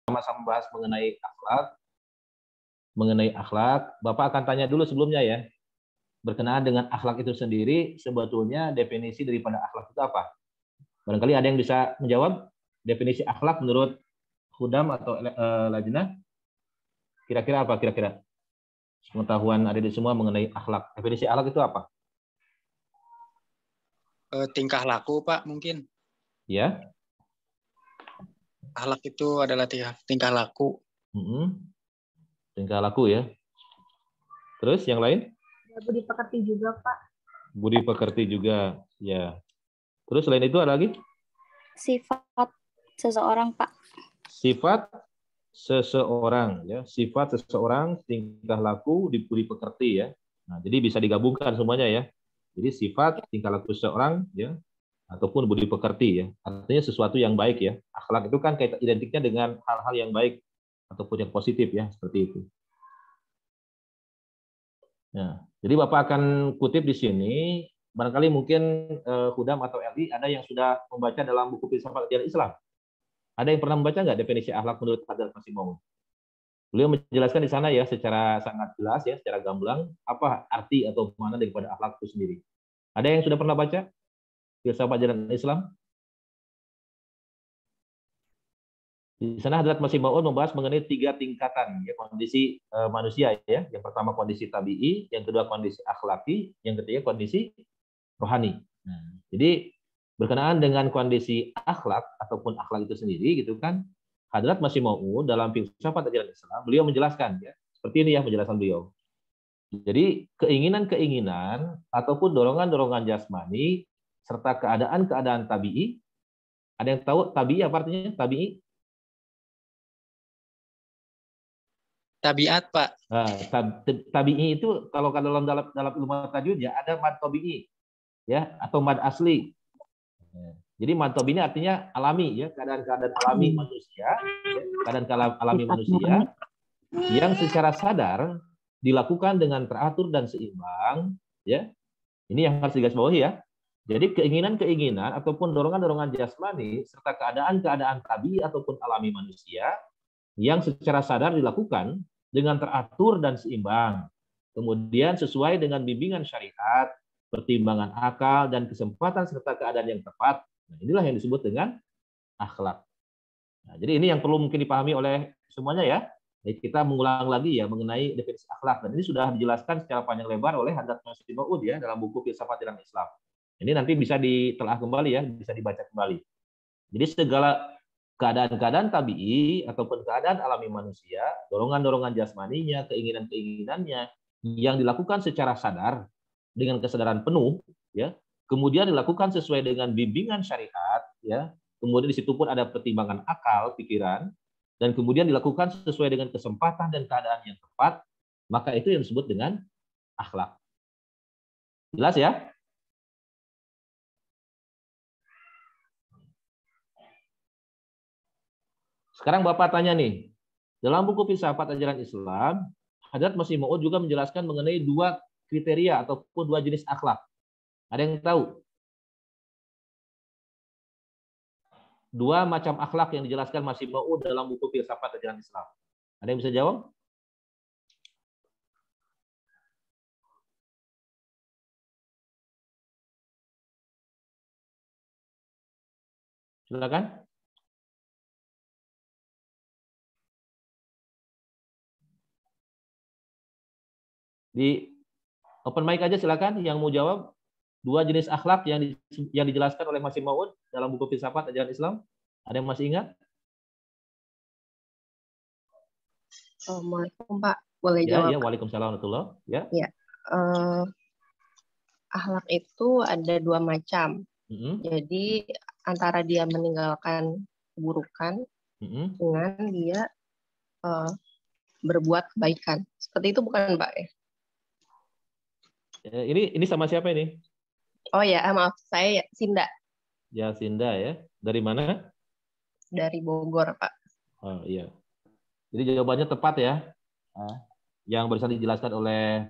sama-sama bahas mengenai akhlak. Bapak akan tanya dulu sebelumnya ya. Berkenaan dengan akhlak itu sendiri, sebetulnya definisi daripada akhlak itu apa? Barangkali ada yang bisa menjawab definisi akhlak menurut Hudam atau Lajnah? Kira-kira apa kira-kira? Pengetahuan adik-adik semua mengenai akhlak. Definisi akhlak itu apa? Tingkah laku, Pak, mungkin. Ya. Akhlak itu adalah tingkah laku. Tingkah laku ya. Terus yang lain? Budi pekerti juga, Pak. Budi pekerti juga, ya. Terus selain itu ada lagi? Sifat seseorang, Pak. Sifat seseorang, ya. Sifat seseorang, tingkah laku, budi pekerti, ya. Nah, jadi bisa digabungkan semuanya ya. Jadi sifat, tingkah laku seseorang, ya, ataupun budi pekerti, ya. Artinya sesuatu yang baik ya. Akhlak itu kan kaitan identiknya dengan hal-hal yang baik ataupun yang positif ya, seperti itu. Nah, jadi Bapak akan kutip di sini, barangkali mungkin Hudam atau Eli ada yang sudah membaca dalam buku Filsafat Ajaran Islam. Ada yang pernah membaca nggak definisi akhlak menurut Hadrat Masih Maud? Beliau menjelaskan di sana ya secara sangat jelas ya, secara gamblang apa arti atau mana daripada akhlak itu sendiri. Ada yang sudah pernah baca Filsafat Ajaran Islam? Di sana Hadrat Masih Maud membahas mengenai 3 tingkatan ya, kondisi manusia ya. Yang pertama kondisi tabi'i, yang kedua kondisi akhlaki, yang ketiga kondisi rohani. Nah, jadi berkenaan dengan kondisi akhlak ataupun akhlak itu sendiri gitu kan, Hadrat Masih Maud dalam Filsafat Ajaran Islam beliau menjelaskan ya, seperti ini ya penjelasan beliau. Jadi keinginan-keinginan ataupun dorongan-dorongan jasmani serta keadaan-keadaan tabi'i. Ada yang tahu tabi'i apa artinya? Tabi'i? Tabiat, Pak. Nah, tabi'i itu kalau dalam ilmu tajwid ya ada mad tabi'i ya atau mad asli. Jadi mad tabi'i artinya alami ya, keadaan-keadaan alami manusia, ya, keadaan alami manusia yang secara sadar dilakukan dengan teratur dan seimbang ya. Ini yang harus digarisbawahi ya. Jadi keinginan-keinginan ataupun dorongan-dorongan jasmani serta keadaan-keadaan tabi'i ataupun alami manusia yang secara sadar dilakukan dengan teratur dan seimbang. Kemudian sesuai dengan bimbingan syariat, pertimbangan akal, dan kesempatan serta keadaan yang tepat. Nah, inilah yang disebut dengan akhlak. Nah, jadi ini yang perlu mungkin dipahami oleh semuanya ya. Jadi kita mengulang lagi ya mengenai definisi akhlak. Dan ini sudah dijelaskan secara panjang lebar oleh Hadrat Masih Maud ya dalam buku Filsafat Ajaran Islam. Ini nanti bisa ditelaah kembali ya, bisa dibaca kembali. Jadi segala keadaan-keadaan tabi'i ataupun keadaan alami manusia, dorongan-dorongan jasmaninya, keinginan-keinginannya yang dilakukan secara sadar dengan kesadaran penuh, ya, kemudian dilakukan sesuai dengan bimbingan syariat, ya, kemudian di situ pun ada pertimbangan akal, pikiran, dan kemudian dilakukan sesuai dengan kesempatan dan keadaan yang tepat, maka itu yang disebut dengan akhlak. Jelas ya? Sekarang Bapak tanya nih, dalam buku Filsafat Ajaran Islam, Hadrat Masih Maud juga menjelaskan mengenai 2 kriteria ataupun 2 jenis akhlak. Ada yang tahu? 2 macam akhlak yang dijelaskan Masih Maud dalam buku Filsafat Ajaran Islam. Ada yang bisa jawab? Silakan. Di open mic aja silakan yang mau jawab. 2 jenis akhlak yang dijelaskan oleh Masih Maud dalam buku Filsafat Ajaran Islam. Ada yang masih ingat? Assalamualaikum Pak, boleh Ya, jawab? ya, waalaikumsalam warahmatullahi. Ya. Ya, akhlak itu ada 2 macam. Jadi antara dia meninggalkan keburukan dengan dia berbuat kebaikan. Seperti itu bukan Pak ya? Ini sama siapa ini? Oh ya, maaf, saya Sinda. Ya, Sinda ya. Dari mana? Dari Bogor, Pak. Oh iya. Jadi jawabannya tepat ya. Yang barusan dijelaskan oleh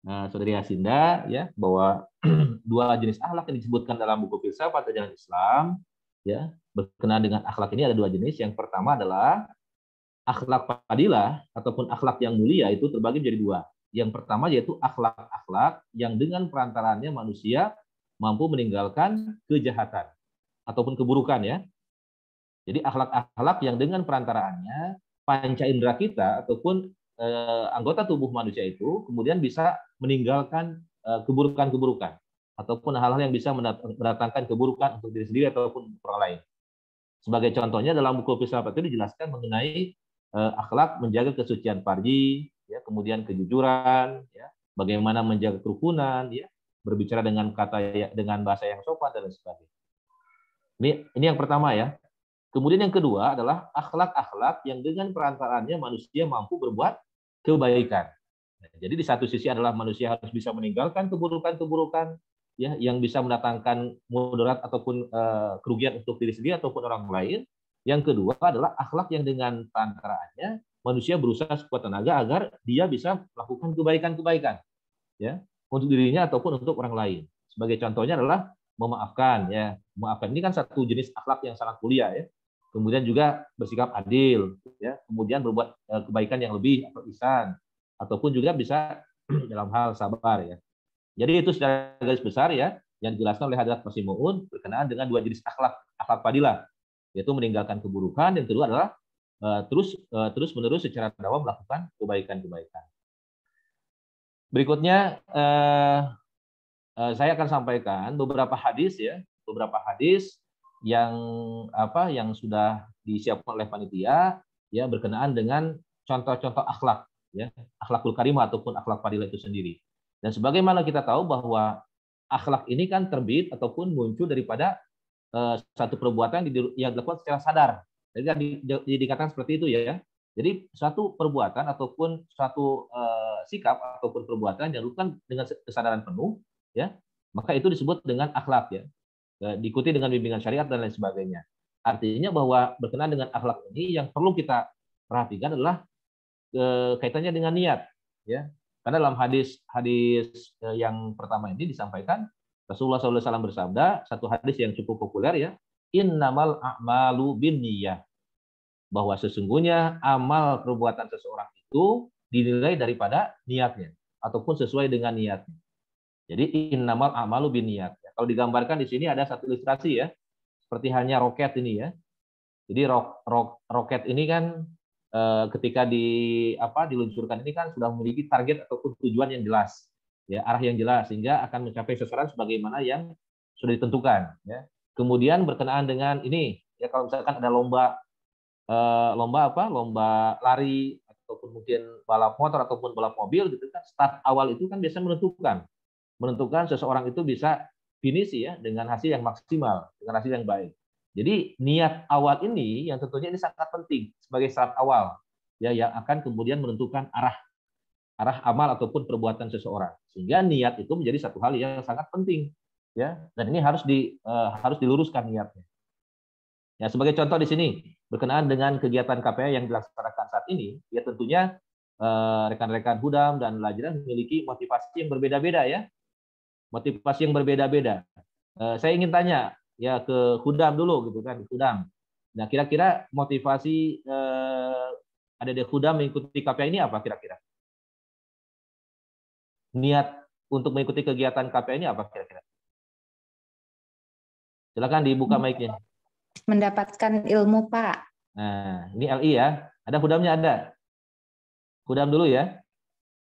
Saudari Sinda ya, bahwa 2 jenis akhlak yang disebutkan dalam buku Filsafat Ajaran Islam ya, berkenaan dengan akhlak ini ada dua jenis. Yang pertama adalah akhlak fadilah ataupun akhlak yang mulia, itu terbagi menjadi dua. Yang pertama yaitu akhlak-akhlak yang dengan perantaranya manusia mampu meninggalkan kejahatan ataupun keburukan, ya. Jadi akhlak-akhlak yang dengan perantaraannya panca indera kita ataupun anggota tubuh manusia itu kemudian bisa meninggalkan keburukan-keburukan ataupun hal-hal yang bisa mendatangkan keburukan untuk diri sendiri ataupun orang lain. Sebagai contohnya dalam buku filsafat itu dijelaskan mengenai akhlak menjaga kesucian farji, ya, kemudian kejujuran, ya, bagaimana menjaga kerukunan, ya, berbicara dengan dengan bahasa yang sopan dan sebagainya. Ini yang pertama, ya. Kemudian yang kedua adalah akhlak-akhlak yang dengan perantaraannya manusia mampu berbuat kebaikan. Jadi di satu sisi adalah manusia harus bisa meninggalkan keburukan-keburukan, ya, yang bisa mendatangkan mudarat ataupun kerugian untuk diri sendiri ataupun orang lain. Yang kedua adalah akhlak yang dengan perantaraannya manusia berusaha sekuat tenaga agar dia bisa melakukan kebaikan-kebaikan, ya, untuk dirinya ataupun untuk orang lain. Sebagai contohnya adalah memaafkan, ya. Memaafkan ini kan satu jenis akhlak yang sangat mulia, ya. Kemudian juga bersikap adil, ya. Kemudian berbuat kebaikan yang lebih atau ihsan, ataupun juga bisa dalam hal sabar, ya. Jadi itu secara garis besar, ya, yang dijelaskan oleh Hadrat Masih Mu'un berkenaan dengan dua jenis akhlak fadilah, yaitu meninggalkan keburukan, yang kedua adalah terus-menerus secara dakwah melakukan kebaikan-kebaikan. Berikutnya saya akan sampaikan beberapa hadis, ya, beberapa hadis yang sudah disiapkan oleh panitia, ya, berkenaan dengan contoh-contoh akhlak, ya, akhlakul karimah ataupun akhlak fadilah itu sendiri. Dan sebagaimana kita tahu bahwa akhlak ini kan terbit ataupun muncul daripada satu perbuatan yang dilakukan secara sadar. Jadi dikatakan seperti itu, ya. Jadi suatu perbuatan ataupun suatu sikap ataupun perbuatan yang dilakukan dengan kesadaran penuh, ya, maka itu disebut dengan akhlak, ya. Diikuti dengan bimbingan syariat dan lain sebagainya. Artinya bahwa berkenaan dengan akhlak ini yang perlu kita perhatikan adalah kaitannya dengan niat, ya. Karena dalam hadis yang pertama ini disampaikan Rasulullah SAW bersabda, satu hadis yang cukup populer, ya, innamal a'malu binniyah, bahwa sesungguhnya amal perbuatan seseorang itu dinilai daripada niatnya ataupun sesuai dengan niatnya. Jadi innamal a'malu binniyat. Kalau digambarkan di sini ada satu ilustrasi, ya, seperti halnya roket ini, ya. Jadi roket ini kan ketika diluncurkan ini kan sudah memiliki target ataupun tujuan yang jelas, ya, arah yang jelas sehingga akan mencapai sasaran sebagaimana yang sudah ditentukan, ya. Kemudian berkenaan dengan ini, ya, kalau misalkan ada lomba lari ataupun mungkin balap motor ataupun balap mobil gitu kan, start awal itu kan biasanya menentukan seseorang itu bisa finish, ya, dengan hasil yang maksimal, dengan hasil yang baik. Jadi niat awal ini yang tentunya ini sangat penting sebagai syarat awal, ya, yang akan kemudian menentukan arah amal ataupun perbuatan seseorang. Sehingga niat itu menjadi satu hal yang sangat penting, ya. Dan ini harus diluruskan niatnya. Ya, sebagai contoh di sini berkenaan dengan kegiatan KPA yang dilaksanakan saat ini, ya, tentunya rekan-rekan Hudam dan Lajran memiliki motivasi yang berbeda-beda, ya. Motivasi yang berbeda-beda. Saya ingin tanya, ya, ke Hudam dulu gitu kan, Hudam. Nah, kira-kira motivasi ada di Hudam mengikuti KPA ini apa kira-kira? Niat untuk mengikuti kegiatan KPA ini apa kira-kira? Silakan dibuka mic-nya. Mendapatkan ilmu, Pak. Nah, ini LI, ya. Ada Hudamnya, ada. Hudam dulu, ya.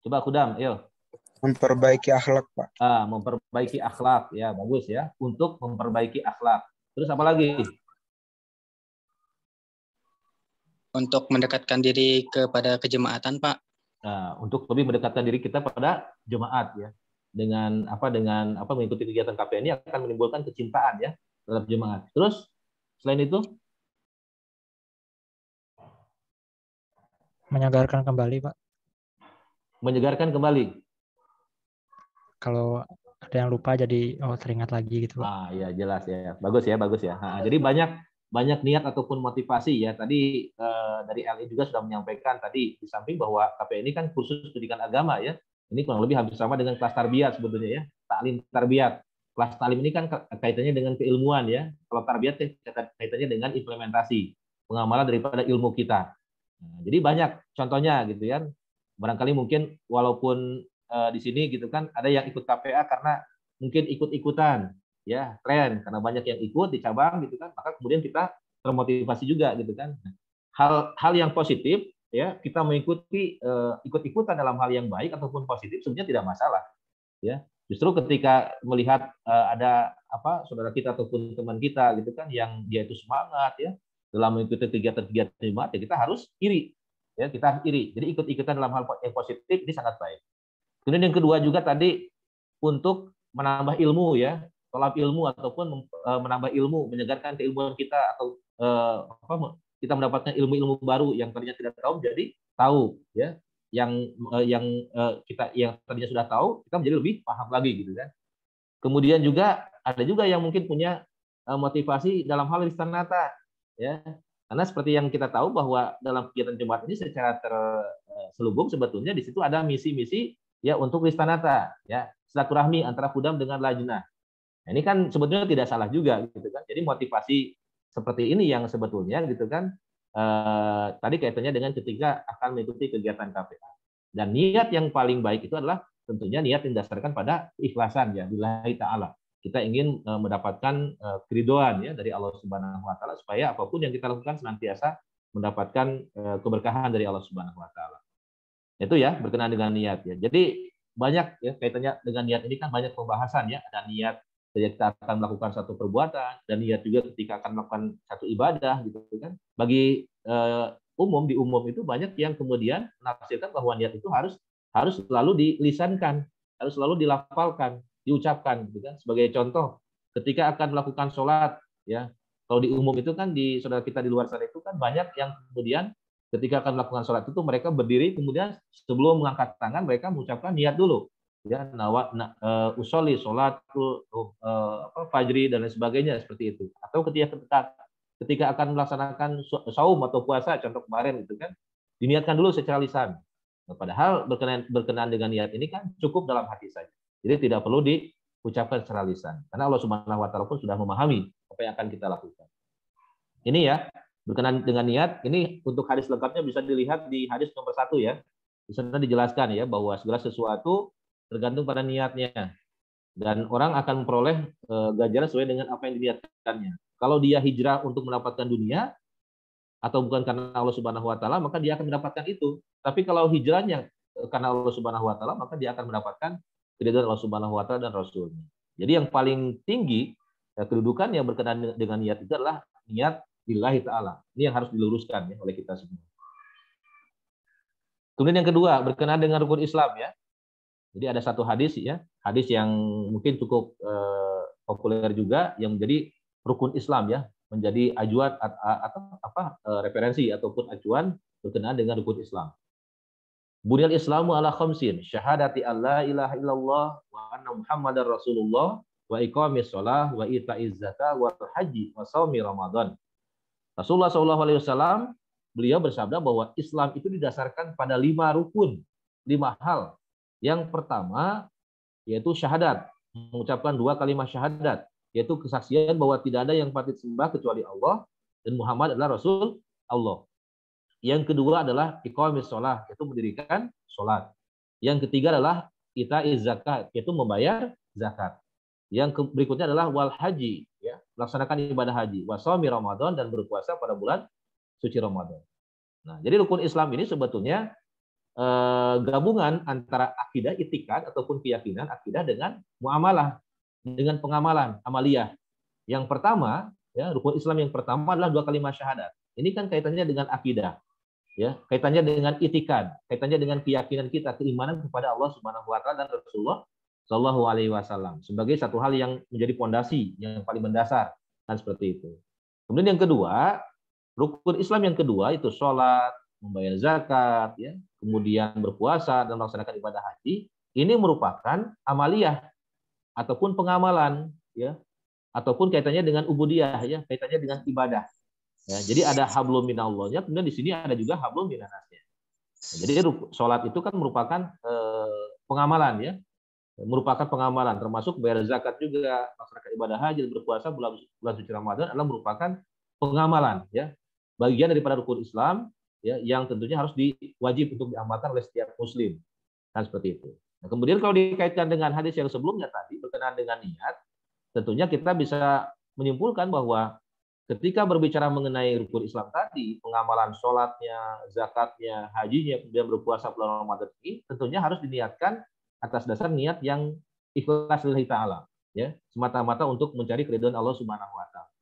Coba Hudam, ayo. Memperbaiki akhlak, Pak. Memperbaiki akhlak, ya, bagus, ya. Untuk memperbaiki akhlak. Terus apa lagi? Untuk mendekatkan diri kepada kejemaatan, Pak. Nah, untuk lebih mendekatkan diri kita pada jemaat, ya. Dengan mengikuti kegiatan KPA ini akan menimbulkan kecintaan, ya, terhadap jemaat. Terus selain itu menyegarkan kembali, Pak. Menyegarkan kembali. Kalau ada yang lupa jadi teringat lagi gitu, Pak. Ya, jelas, ya. Bagus, ya, bagus, ya. Jadi banyak niat ataupun motivasi, ya. Tadi dari LI juga sudah menyampaikan tadi di samping bahwa KPA ini kan kursus pendidikan agama, ya. Ini kurang lebih hampir sama dengan kelas tarbiyat sebetulnya, ya. Taklim tarbiyat. kelas talim ini kan kaitannya dengan keilmuan ya. Kalau tarbiyat kaitannya dengan implementasi, pengamalan daripada ilmu kita. Nah, jadi banyak contohnya gitu ya. Barangkali mungkin walaupun di sini gitu kan ada yang ikut KPA karena mungkin ikut-ikutan ya, tren karena banyak yang ikut di cabang gitu kan, maka kemudian kita termotivasi juga gitu kan. Hal yang positif ya, kita mengikuti ikut-ikutan dalam hal yang baik ataupun positif sebenarnya tidak masalah ya. Justru ketika melihat ada saudara kita ataupun teman kita gitu kan yang dia itu semangat ya dalam mengikuti kegiatan-kegiatan jemaat, ya kita harus iri ya, kita harus iri. Jadi ikut-ikutan dalam hal yang positif ini sangat baik. Kemudian yang kedua juga tadi untuk menambah ilmu ya, tolab ilmu ataupun menambah ilmu, menyegarkan keilmuan kita atau kita mendapatkan ilmu-ilmu baru yang tadinya tidak tahu jadi tahu ya. Yang tadinya sudah tahu kita menjadi lebih paham lagi gitu kan. Kemudian juga ada juga yang mungkin punya motivasi dalam hal listanata ya, karena seperti yang kita tahu bahwa dalam kegiatan jemaat ini secara terselubung sebetulnya di situ ada misi-misi ya untuk listanata ya, silaturahmi antara Pudam dengan Lajnah. Nah, ini kan sebetulnya tidak salah juga gitu kan. Jadi motivasi seperti ini yang sebetulnya gitu kan tadi kaitannya dengan ketika akan mengikuti kegiatan KPA. Dan niat yang paling baik itu adalah tentunya niat yang didasarkan pada ikhlasan ya, billahi ta'ala. Kita ingin mendapatkan keridhaan ya dari Allah Subhanahu wa taala supaya apapun yang kita lakukan senantiasa mendapatkan keberkahan dari Allah Subhanahu wa taala. Itu ya berkenaan dengan niat ya. Jadi banyak ya kaitannya dengan niat ini kan banyak pembahasan ya. Ada niat ketika kita akan melakukan satu perbuatan dan niat juga ketika akan melakukan satu ibadah gitu kan. Bagi di umum itu banyak yang kemudian menafsirkan bahwa niat itu harus selalu dilisankan, harus selalu dilafalkan, diucapkan gitu kan. Sebagai contoh, ketika akan melakukan sholat ya, kalau di umum itu kan di saudara kita di luar sana itu kan banyak yang kemudian ketika akan melakukan sholat itu mereka berdiri kemudian sebelum mengangkat tangan mereka mengucapkan niat dulu ya, usolli sholat fajri dan lain sebagainya seperti itu. Atau ketika akan melaksanakan saum atau puasa contoh kemarin gitu kan, diniatkan dulu secara lisan. Nah, padahal berkenaan dengan niat ini kan cukup dalam hati saja. Jadi tidak perlu diucapkan secara lisan. Karena Allah Subhanahu wa taala pun sudah memahami apa yang akan kita lakukan. Ini ya, berkenaan dengan niat, ini untuk hadis lengkapnya bisa dilihat di hadis nomor 1 ya. Di sana dijelaskan ya bahwa segala sesuatu tergantung pada niatnya. Dan orang akan memperoleh ganjaran sesuai dengan apa yang diniatkannya. Kalau dia hijrah untuk mendapatkan dunia atau bukan karena Allah Subhanahu wa taala, maka dia akan mendapatkan itu. Tapi kalau hijrahnya karena Allah Subhanahu wa taala, maka dia akan mendapatkan keridhaan Allah Subhanahu wa taala dan Rasul-Nya. Jadi yang paling tinggi kedudukan yang berkenaan dengan niat itu adalah niat lillahi ta'ala. Ini yang harus diluruskan ya oleh kita semua. Kemudian yang kedua berkenaan dengan rukun Islam ya. Jadi ada satu hadis ya, hadis yang mungkin cukup populer juga yang menjadi rukun Islam ya, menjadi acuan atau referensi ataupun acuan berkenaan dengan rukun Islam. Bunyal Islamu ala khamsin, syahadati alla ilaha illallah wa anna Muhammadar Rasulullah wa iqamis shalah wa ita'iz zakah wa haji wa shaumi Ramadan. Rasulullah SAW beliau bersabda bahwa Islam itu didasarkan pada 5 rukun, 5 hal. Yang pertama yaitu syahadat, mengucapkan 2 kalimat syahadat, yaitu kesaksian bahwa tidak ada yang patut sembah kecuali Allah dan Muhammad adalah Rasul Allah. Yang kedua adalah iqamis shalah, yaitu mendirikan sholat. Yang ketiga adalah ita'iz zakat, yaitu membayar zakat. Yang berikutnya adalah wal haji, ya, melaksanakan ibadah haji, wa shaumi Ramadan, dan berpuasa pada bulan suci Ramadan. Nah, jadi rukun Islam ini sebetulnya gabungan antara akidah itikad ataupun keyakinan akidah dengan muamalah, dengan pengamalan amaliyah. Yang pertama ya, rukun Islam yang pertama adalah 2 kalimat syahadat. Ini kan kaitannya dengan akidah ya, kaitannya dengan itikad, kaitannya dengan keyakinan kita, keimanan kepada Allah Subhanahu wa taala dan Rasulullah Shallallahu alaihi wasallam sebagai satu hal yang menjadi pondasi yang paling mendasar, kan seperti itu. Kemudian yang kedua, rukun Islam yang kedua itu sholat, membayar zakat, ya, kemudian berpuasa dan melaksanakan ibadah haji. Ini merupakan amaliyah ataupun pengamalan, ya, ataupun kaitannya dengan ubudiyah, ya, kaitannya dengan ibadah. Ya, jadi ada hablum minallahnya, kemudian di sini ada juga hablum minannasnya. Nah, jadi sholat itu kan merupakan pengamalan, ya, merupakan pengamalan, termasuk bayar zakat juga, melaksanakan ibadah haji, berpuasa bulan suci Ramadan adalah merupakan pengamalan, ya, bagian daripada rukun Islam, ya, yang tentunya harus wajib untuk diamalkan oleh setiap Muslim, kan seperti itu. Nah, kemudian kalau dikaitkan dengan hadis yang sebelumnya tadi berkenaan dengan niat, tentunya kita bisa menyimpulkan bahwa ketika berbicara mengenai rukun Islam tadi, pengamalan sholatnya, zakatnya, hajinya, kemudian berpuasa bulan Ramadan ini, tentunya harus diniatkan atas dasar niat yang ikhlas lillahi ta'ala, ya, semata-mata untuk mencari keridhaan Allah Subhanahu wa taala.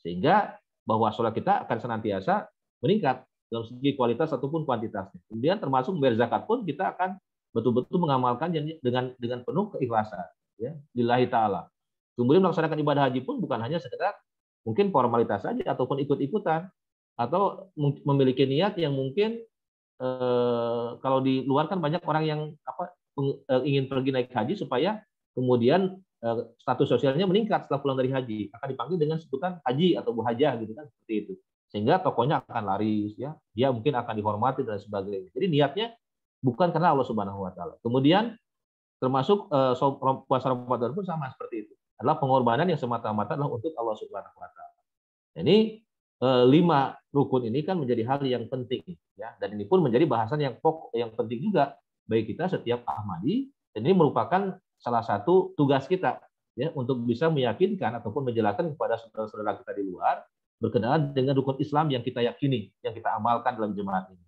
Sehingga bahwa sholat kita akan senantiasa meningkat dalam segi kualitas ataupun kuantitasnya. Kemudian termasuk bayar zakat pun kita akan betul-betul mengamalkan dengan penuh keikhlasan, ya, lillahi ta'ala. Kemudian melaksanakan ibadah haji pun bukan hanya sekedar mungkin formalitas saja ataupun ikut-ikutan, atau memiliki niat yang mungkin kalau di luar kan banyak orang yang ingin pergi naik haji supaya kemudian status sosialnya meningkat setelah pulang dari haji, akan dipanggil dengan sebutan haji atau bu hajah gitu kan, seperti itu, sehingga tokonya akan laris, ya, dia mungkin akan dihormati dan sebagainya. Jadi niatnya bukan karena Allah Subhanahu wa taala. Kemudian termasuk puasa Ramadan pun sama seperti itu, adalah pengorbanan yang semata-mata adalah untuk Allah Subhanahu wa taala. Ini 5 rukun ini kan menjadi hal yang penting, ya, dan ini pun menjadi bahasan yang pokok, yang penting juga bagi kita setiap Ahmadi, dan ini merupakan salah satu tugas kita, ya, untuk bisa meyakinkan ataupun menjelaskan kepada saudara-saudara kita di luar berkenaan dengan rukun Islam yang kita yakini, yang kita amalkan dalam jemaat ini.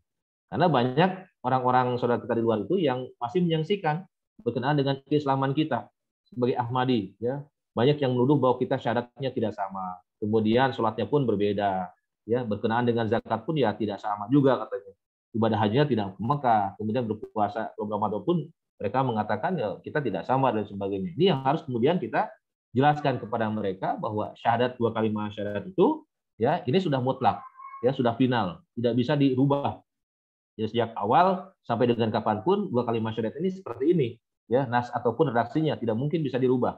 Karena banyak orang-orang saudara kita di luar itu yang masih menyaksikan berkenaan dengan keislaman kita sebagai Ahmadi, ya. Banyak yang menuduh bahwa kita syaratnya tidak sama, kemudian sholatnya pun berbeda, ya, berkenaan dengan zakat pun ya tidak sama juga katanya, ibadah hajinya tidak ke Mekah, kemudian berpuasa Ramadan pun mereka mengatakan ya kita tidak sama dan sebagainya. Ini yang harus kemudian kita jelaskan kepada mereka bahwa syahadat 2 kalimat syahadat itu, ya, ini sudah mutlak, ya, sudah final, tidak bisa dirubah. Ya, sejak awal sampai dengan kapanpun 2 kalimat syahadat ini seperti ini, ya, nas ataupun redaksinya tidak mungkin bisa dirubah.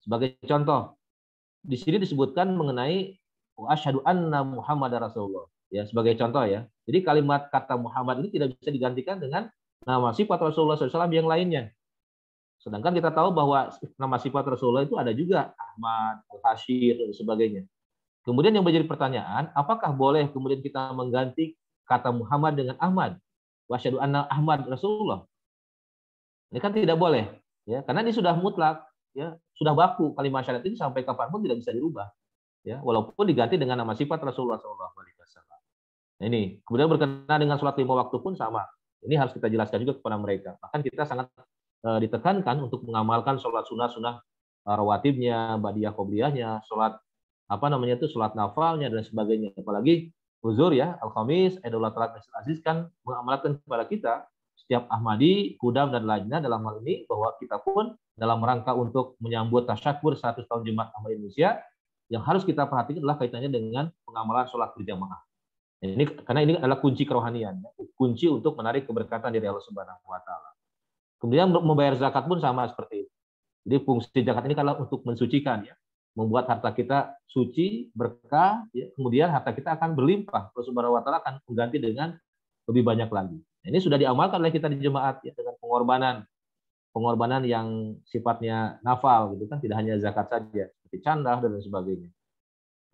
Sebagai contoh, di sini disebutkan mengenai asyhadu anna Muhammadar Rasulullah, ya, sebagai contoh, ya. Jadi kalimat kata Muhammad ini tidak bisa digantikan dengan nama sifat Rasulullah SAW yang lainnya. Sedangkan kita tahu bahwa nama sifat Rasulullah itu ada juga Ahmad, Al-Hashir, dan sebagainya. Kemudian yang menjadi pertanyaan, apakah boleh kemudian kita mengganti kata Muhammad dengan Ahmad? Wasyhadu anna Ahmad Rasulullah. Ini kan tidak boleh, ya, karena ini sudah mutlak, ya, sudah baku kalimat syahadat ini sampai kapanpun tidak bisa dirubah, ya, walaupun diganti dengan nama sifat Rasulullah SAW. Nah, ini kemudian berkenaan dengan sholat 5 waktu pun sama. Ini harus kita jelaskan juga kepada mereka. Bahkan kita sangat ditekankan untuk mengamalkan sholat sunnah rawatibnya, ba'diyah qobliyahnya, sholat sholat nafalnya dan sebagainya. Apalagi uzur, ya, al-khamis, Idul Adha Aziz kan mengamalkan kepada kita setiap Ahmadi, Kudam dan lainnya dalam hal ini bahwa kita pun dalam rangka untuk menyambut tasyakur 100 tahun Jemaat Ahmadiyah Indonesia, yang harus kita perhatikan adalah kaitannya dengan pengamalan sholat berjamaah. Ini karena ini adalah kunci kerohanian, ya, kunci untuk menarik keberkatan dari Allah Subhanahu wa taala. Kemudian membayar zakat pun sama seperti itu. Jadi fungsi zakat ini adalah untuk mensucikan, ya, membuat harta kita suci, berkah, ya, kemudian harta kita akan berlimpah. Allah Subhanahu wa taala akan mengganti dengan lebih banyak lagi. Ini sudah diamalkan oleh kita di jemaat, ya, dengan pengorbanan yang sifatnya nafal, gitu kan, tidak hanya zakat saja, seperti candah dan sebagainya.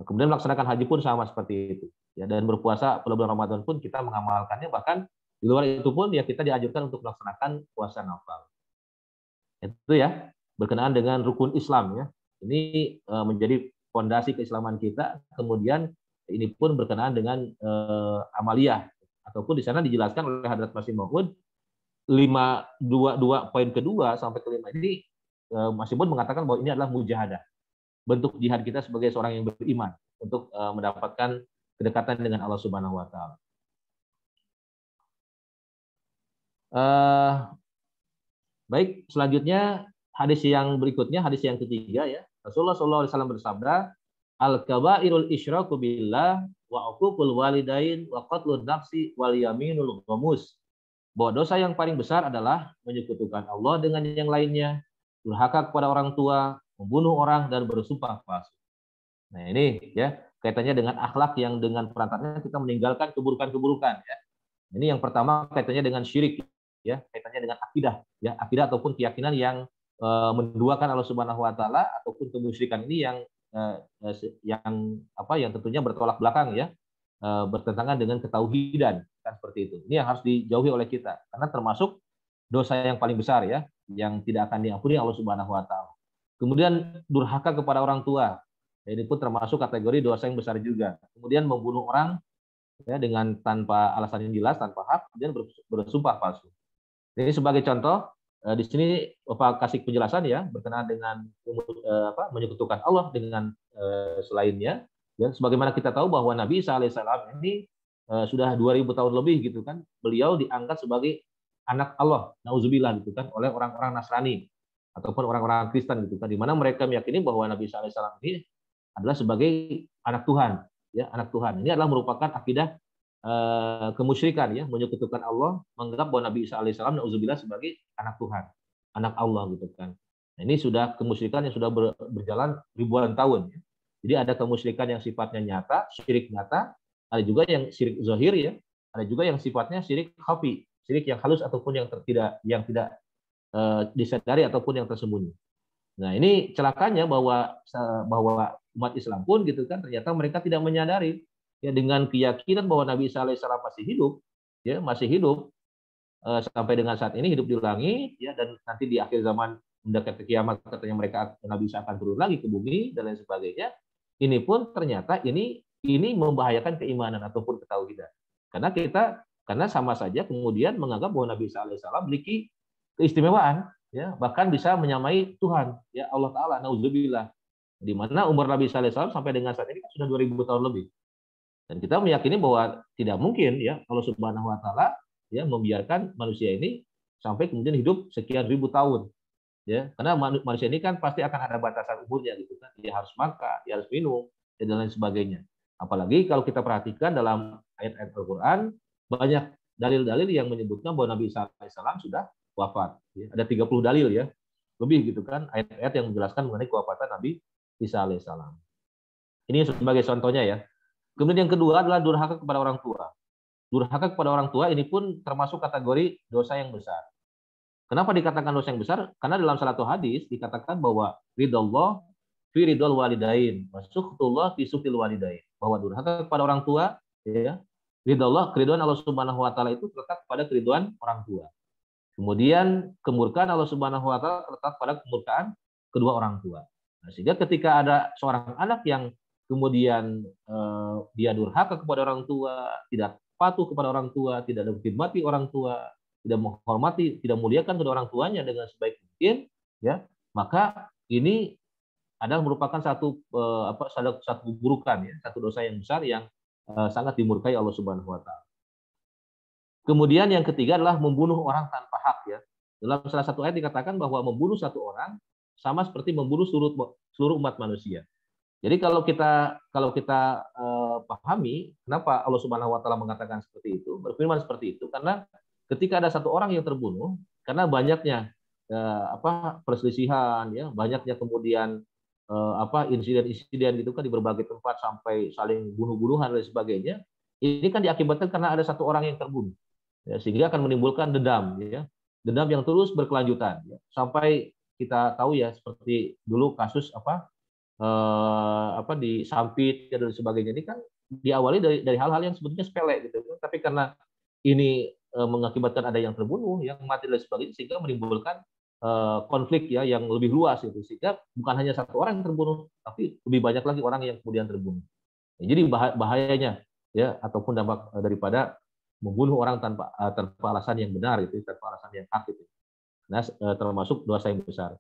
Nah, kemudian melaksanakan haji pun sama seperti itu, ya, dan berpuasa pada bulan Ramadan pun kita mengamalkannya, bahkan di luar itu pun ya kita dianjurkan untuk melaksanakan puasa nafal. Itu, ya, berkenaan dengan rukun Islam, ya. Ini menjadi fondasi keislaman kita. Kemudian ini pun berkenaan dengan amaliyah, ataupun di sana dijelaskan oleh Hadrat Masih Maud 5 poin kedua sampai kelima ini, Masih Maud mengatakan bahwa ini adalah mujahadah, bentuk jihad kita sebagai seorang yang beriman untuk mendapatkan kedekatan dengan Allah Subhanahu wa taala. Baik, selanjutnya hadis yang berikutnya, hadis yang ketiga, ya. Rasulullah SAW bersabda, al-kabairul isyraku billah wa uququl walidain wa qatlun nafsi wal yaminul ghamus. Bahwa dosa yang paling besar adalah menyekutukan Allah dengan yang lainnya, durhaka kepada orang tua, membunuh orang, dan bersumpah palsu. Nah, ini, ya, kaitannya dengan akhlak yang dengan perantaranya kita meninggalkan keburukan-keburukan, ya. Ini yang pertama kaitannya dengan syirik, ya, kaitannya dengan akidah, ya, akidah ataupun keyakinan yang menduakan Allah Subhanahu wa taala ataupun kemusyrikan ini yang tentunya bertolak belakang ya, bertentangan dengan ketauhidan, kan seperti itu. Ini yang harus dijauhi oleh kita karena termasuk dosa yang paling besar ya, yang tidak akan diampuni Allah Subhanahu wa taala. Kemudian durhaka kepada orang tua. Ini pun termasuk kategori dosa yang besar juga. Kemudian membunuh orang ya dengan tanpa alasan yang jelas, tanpa hak, kemudian bersumpah palsu. Ini sebagai contoh, di sini Bapak kasih penjelasan ya berkenaan dengan menyekutukan Allah dengan selainnya. Ya, sebagaimana kita tahu bahwa Nabi Isa alaihissalam ini sudah 2000 tahun lebih gitu kan, beliau diangkat sebagai anak Allah, nauzubillah gitu kan, oleh orang-orang Nasrani ataupun orang-orang Kristen gitu kan, di mana mereka meyakini bahwa Nabi Isa alaihissalam ini adalah sebagai anak Tuhan, ya anak Tuhan. Ini adalah merupakan akidah kemusyrikan ya, menyekutukan Allah, menganggap bahwa Nabi Isa alaihissalam nauzubillah sebagai anak Tuhan, anak Allah gitu kan. Nah, ini sudah kemusyrikan yang sudah berjalan ribuan tahun ya. Jadi ada kemusyrikan yang sifatnya nyata, syirik nyata, ada juga yang syirik zahir ya, ada juga yang sifatnya syirik khafi, syirik yang halus ataupun yang tidak disadari ataupun yang tersembunyi. Nah, ini celakanya bahwa umat Islam pun gitu kan ternyata mereka tidak menyadari ya, dengan keyakinan bahwa Nabi Isa alaihissalam masih hidup ya, masih hidup sampai dengan saat ini, hidup di langit ya, dan nanti di akhir zaman mendekati kiamat katanya mereka Nabi Isa akan turun lagi ke bumi dan lain sebagainya. Ini pun ternyata ini membahayakan keimanan ataupun ketauhidan. Karena sama saja kemudian menganggap bahwa Nabi Isa alaihissalam memiliki keistimewaan ya, bahkan bisa menyamai Tuhan ya, Allah taala, nauzubillah. Di mana umur Nabi Isa alaihissalam sampai dengan saat ini sudah 2000 tahun lebih. Dan kita meyakini bahwa tidak mungkin ya Allah Subhanahu wa taala ya membiarkan manusia ini sampai kemudian hidup sekian ribu tahun. Ya, karena manusia ini kan pasti akan ada batasan umurnya gitu kan. Dia harus makan, dia harus minum, dan lain sebagainya. Apalagi kalau kita perhatikan dalam ayat-ayat Al-Qur'an banyak dalil-dalil yang menyebutkan bahwa Nabi Isa alaihissalam sudah wafat. Ya, ada 30 dalil ya. Lebih gitu kan ayat-ayat yang menjelaskan mengenai kewafatan Nabi Isa alaihissalam. Ini sebagai contohnya ya. Kemudian yang kedua adalah durhaka kepada orang tua. Durhaka kepada orang tua ini pun termasuk kategori dosa yang besar. Kenapa dikatakan dosa yang besar? Karena dalam salah satu hadis dikatakan bahwa ridallah fi ridal walidain, wa sukhtullah fi sukhtil walidain. Bahwa durhaka kepada orang tua, ya, ridallah, keriduan Allah Subhanahu wa taala itu terletak pada keriduan orang tua. Kemudian kemurkaan Allah Subhanahu wa taala terletak pada kemurkaan kedua orang tua. Nah, sehingga ketika ada seorang anak yang kemudian dia durhaka kepada orang tua, tidak patuh kepada orang tua, tidak menghormati orang tua, tidak menghormati, tidak muliakan kedua orang tuanya dengan sebaik mungkin, ya, maka ini adalah merupakan satu keburukan, ya, satu dosa yang besar yang sangat dimurkai Allah Subhanahu Wa Taala. Kemudian yang ketiga adalah membunuh orang tanpa hak, ya. Dalam salah satu ayat dikatakan bahwa membunuh satu orang sama seperti membunuh seluruh umat manusia. Jadi kalau kita pahami kenapa Allah Subhanahu Wa Taala mengatakan seperti itu, berfirman seperti itu, karena ketika ada satu orang yang terbunuh, karena banyaknya perselisihan, ya, banyaknya kemudian insiden-insiden gitu kan di berbagai tempat sampai saling bunuh-bunuhan dan sebagainya, ini kan diakibatkan karena ada satu orang yang terbunuh, ya, sehingga akan menimbulkan dendam, ya, dendam yang terus berkelanjutan, ya, sampai kita tahu ya seperti dulu kasus di Sampit dan sebagainya, ini kan diawali dari hal-hal yang sebetulnya sepele gitu, tapi karena ini mengakibatkan ada yang terbunuh, yang mati dan sebagainya, sehingga menimbulkan konflik, ya, yang lebih luas itu, sehingga bukan hanya satu orang yang terbunuh, tapi lebih banyak lagi orang yang kemudian terbunuh. Ya, jadi bahayanya, ya, ataupun dampak daripada membunuh orang tanpa alasan yang benar itu, tanpa alasan yang hak itu. Nah, termasuk dosa yang besar.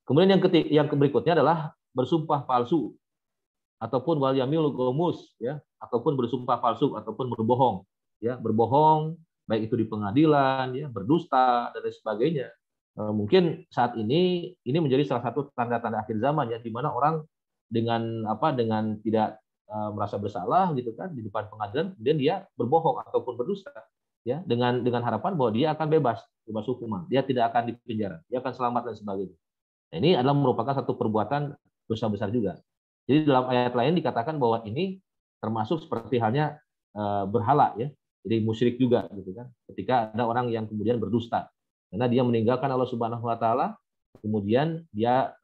Kemudian yang berikutnya adalah bersumpah palsu ataupun wal yamil gomus, ya, ataupun bersumpah palsu ataupun berbohong, ya, berbohong baik itu di pengadilan, ya, berdusta dan lain sebagainya. Mungkin saat ini menjadi salah satu tanda-tanda akhir zaman, ya, di mana orang dengan tidak merasa bersalah gitu kan di depan pengadilan, kemudian dia berbohong ataupun berdusta, ya, dengan harapan bahwa dia akan bebas hukuman, dia tidak akan dipenjara, dia akan selamat dan sebagainya. Nah, ini adalah merupakan satu perbuatan dosa besar juga. Jadi dalam ayat lain dikatakan bahwa ini termasuk seperti halnya berhala, ya. Jadi musyrik juga gitu kan. Ketika ada orang yang kemudian berdusta karena dia meninggalkan Allah Subhanahu Wa Taala, kemudian dia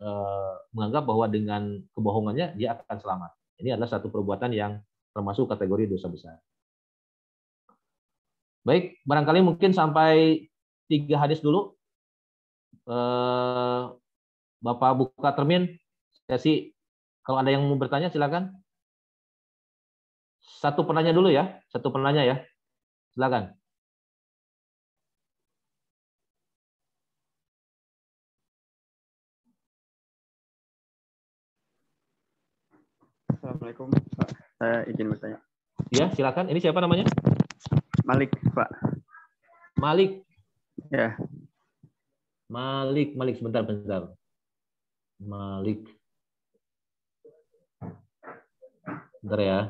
menganggap bahwa dengan kebohongannya dia akan selamat. Ini adalah satu perbuatan yang termasuk kategori dosa besar. Baik, barangkali mungkin sampai 3 hadis dulu. Bapak buka termin, sesi. Kalau ada yang mau bertanya silakan. Satu penanya dulu ya, satu penanya ya. Silakan. Assalamualaikum, Pak. Saya izin bertanya. Ya, silakan. Ini siapa namanya? Malik, Pak. Malik. Ya, Malik sebentar. Malik. Bentar ya.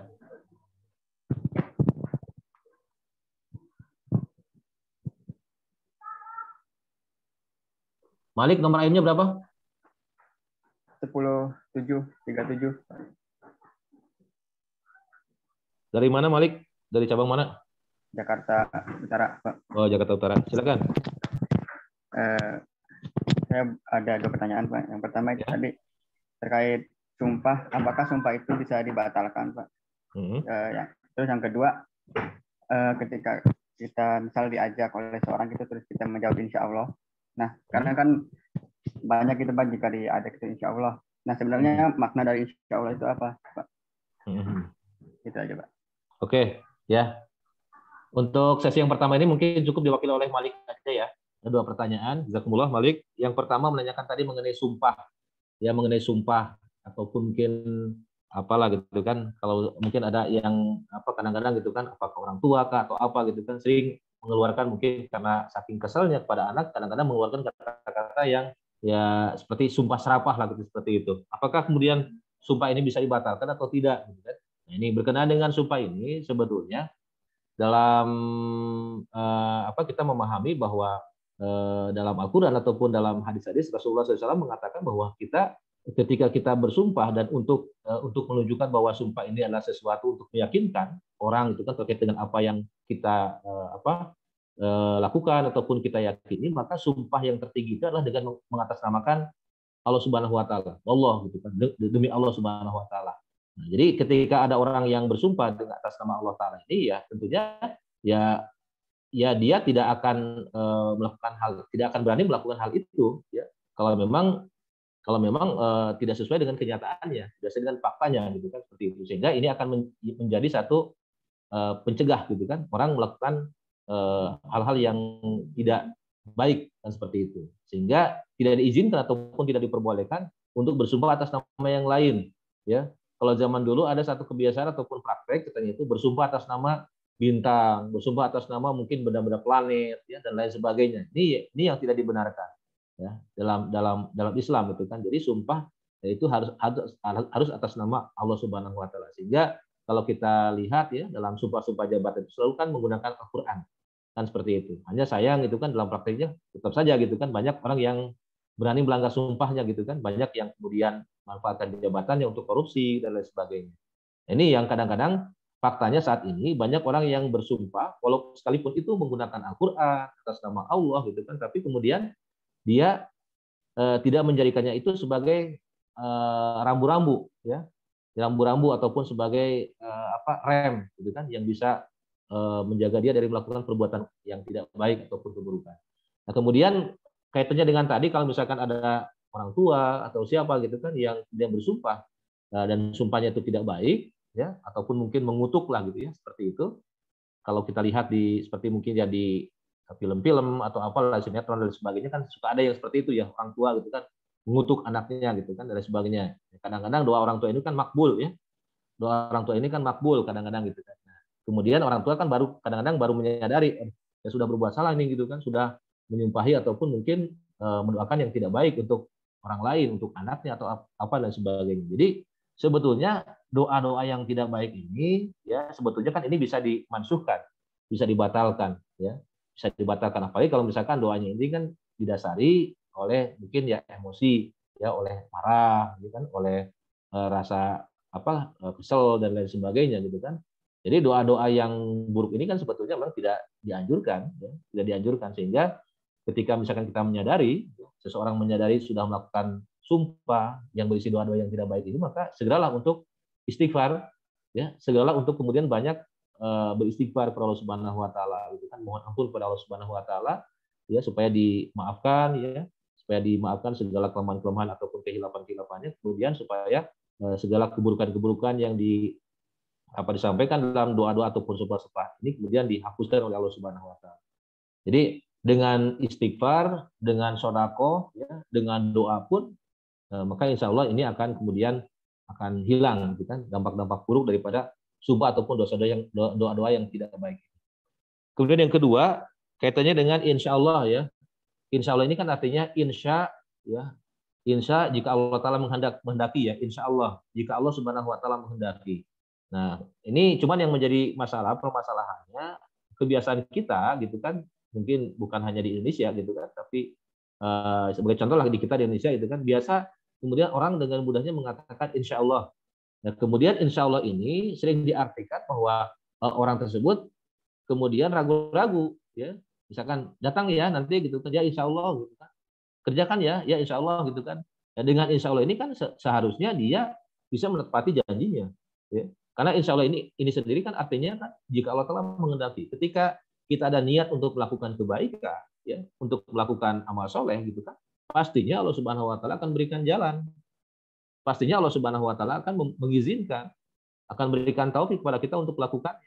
Malik nomor IM-nya berapa? 10737. Dari mana Malik? Dari cabang mana? Jakarta Utara, Pak. Oh, Jakarta Utara. Silakan. Saya ada 2 pertanyaan, Pak. Yang pertama itu tadi terkait sumpah. Apakah sumpah itu bisa dibatalkan, Pak? Ya. Terus yang kedua, ketika kita misal diajak oleh seorang gitu, terus kita menjawab insya Allah. Nah, karena kan banyak gitu, Pak, jika diajak itu insya Allah. Nah, sebenarnya makna dari insya Allah itu apa, Pak? Itu aja, Pak. Oke, ya. Untuk sesi yang pertama ini mungkin cukup diwakili oleh Malik aja ya. Ada 2 pertanyaan. Jazakumullah Malik. Yang pertama menanyakan tadi mengenai sumpah. Ya, mengenai sumpah ataupun mungkin apalah gitu kan. Kalau mungkin ada yang kadang-kadang gitu kan, apakah orang tua kah atau apa gitu kan, sering mengeluarkan mungkin karena saking keselnya kepada anak, kadang-kadang mengeluarkan kata-kata yang ya seperti sumpah serapah lah gitu, seperti itu. Apakah kemudian sumpah ini bisa dibatalkan atau tidak gitu kan? Nah, ini berkenaan dengan sumpah ini sebetulnya dalam kita memahami bahwa dalam Al-Quran ataupun dalam hadis-hadis Rasulullah SAW mengatakan bahwa kita ketika kita bersumpah dan untuk menunjukkan bahwa sumpah ini adalah sesuatu untuk meyakinkan orang itu kan terkait dengan apa yang kita lakukan ataupun kita yakini, maka sumpah yang tertinggi itu adalah dengan mengatasnamakan Allah Subhanahu Wa Taala, Allah gitu kan, demi Allah Subhanahu Wa Taala. Nah, jadi ketika ada orang yang bersumpah dengan atas nama Allah Taala ini, ya tentunya ya dia tidak akan tidak akan berani melakukan hal itu ya kalau memang tidak sesuai dengan kenyataannya, tidak sesuai dengan faktanya gitu kan, seperti itu. Sehingga ini akan menjadi satu pencegah gitu kan orang melakukan hal-hal yang tidak baik kan, seperti itu. Sehingga tidak diizinkan ataupun tidak diperbolehkan untuk bersumpah atas nama yang lain ya. Kalau zaman dulu ada satu kebiasaan ataupun praktek katanya itu bersumpah atas nama bintang, bersumpah atas nama mungkin benda-benda planet ya dan lain sebagainya. Ini yang tidak dibenarkan ya dalam Islam itu kan. Jadi sumpah itu harus atas nama Allah Subhanahu Wa Taala. Sehingga kalau kita lihat ya dalam sumpah-sumpah jabatan itu selalu kan menggunakan Al-Qur'an kan, seperti itu. Hanya sayang itu kan dalam prakteknya tetap saja gitu kan banyak orang yang berani melanggar sumpahnya gitu kan, banyak yang kemudian manfaatkan jabatannya untuk korupsi dan lain sebagainya. Ini yang kadang-kadang faktanya saat ini banyak orang yang bersumpah walau sekalipun itu menggunakan Al-Qur'an atas nama Allah gitu kan, tapi kemudian dia tidak menjadikannya itu sebagai rambu-rambu ya, rambu-rambu ataupun sebagai rem gitu kan yang bisa menjaga dia dari melakukan perbuatan yang tidak baik ataupun keburukan. Nah, kemudian kaitannya dengan tadi kalau misalkan ada orang tua atau siapa gitu kan yang dia bersumpah dan sumpahnya itu tidak baik ya ataupun mungkin mengutuk lah gitu ya, seperti itu. Kalau kita lihat seperti mungkin ya di film-film atau apalah sinetron dan sebagainya kan suka ada yang seperti itu ya, orang tua gitu kan mengutuk anaknya gitu kan dan sebagainya. Kadang-kadang doa orang tua ini kan makbul ya. Doa orang tua ini kan makbul kadang-kadang gitu kan. Nah, kemudian orang tua kan kadang-kadang baru menyadari ya sudah berbuat salah nih gitu kan, sudah menyumpahi ataupun mungkin mendoakan yang tidak baik untuk orang lain, untuk anaknya atau apa dan sebagainya. Jadi sebetulnya doa-doa yang tidak baik ini ya sebetulnya kan ini bisa dimansuhkan, bisa dibatalkan ya, bisa dibatalkan. Apalagi kalau misalkan doanya ini kan didasari oleh mungkin ya emosi ya, oleh marah gitu kan, oleh rasa kesel dan lain sebagainya gitu kan. Jadi doa-doa yang buruk ini kan sebetulnya memang tidak dianjurkan ya, tidak dianjurkan. Sehingga ketika misalkan kita menyadari, seseorang menyadari sudah melakukan sumpah yang berisi doa-doa yang tidak baik itu, maka segeralah untuk istighfar, ya, segeralah untuk kemudian banyak beristighfar kepada Allah Subhanahu wa taala, gitu kan, mohon ampun kepada Allah Subhanahu wa taala, ya, supaya dimaafkan, ya, supaya dimaafkan segala kelemahan-kelemahan ataupun kehilapan-kehilapannya, kemudian supaya segala keburukan-keburukan yang disampaikan dalam doa-doa ataupun sumpah-sumpah ini kemudian dihapuskan oleh Allah Subhanahu wa taala. Jadi dengan istighfar, dengan sedekah, ya, dengan doa pun, maka insya Allah ini akan kemudian akan hilang, gitu kan, dampak-dampak buruk daripada sumpah ataupun doa-doa yang tidak baik. Kemudian yang kedua, kaitannya dengan insya Allah, ya. Insya Allah ini kan artinya insya, ya. Insya jika Allah Ta'ala menghendaki, ya. Insya Allah jika Allah Subhanahu Wa Ta'ala menghendaki. Nah, ini cuman yang menjadi permasalahannya kebiasaan kita, gitu kan, mungkin bukan hanya di Indonesia, gitu kan, tapi sebagai contoh lah di kita di Indonesia, itu kan biasa kemudian orang dengan mudahnya mengatakan insya Allah. Nah, kemudian insya Allah ini sering diartikan bahwa orang tersebut kemudian ragu-ragu, ya, misalkan datang ya nanti, gitu kan, ya insya Allah, gitu kan, kerjakan ya insya Allah, gitu kan. Nah, dengan insya Allah ini kan seharusnya dia bisa menepati janjinya, ya. Karena insya Allah ini sendiri kan artinya kan jika Allah telah menghendaki, ketika kita ada niat untuk melakukan kebaikan, ya, untuk melakukan amal soleh, gitu kan, pastinya Allah Subhanahu Wa Taala akan berikan jalan. Pastinya Allah Subhanahu Wa Taala akan mengizinkan, akan berikan taufik kepada kita untuk melakukannya.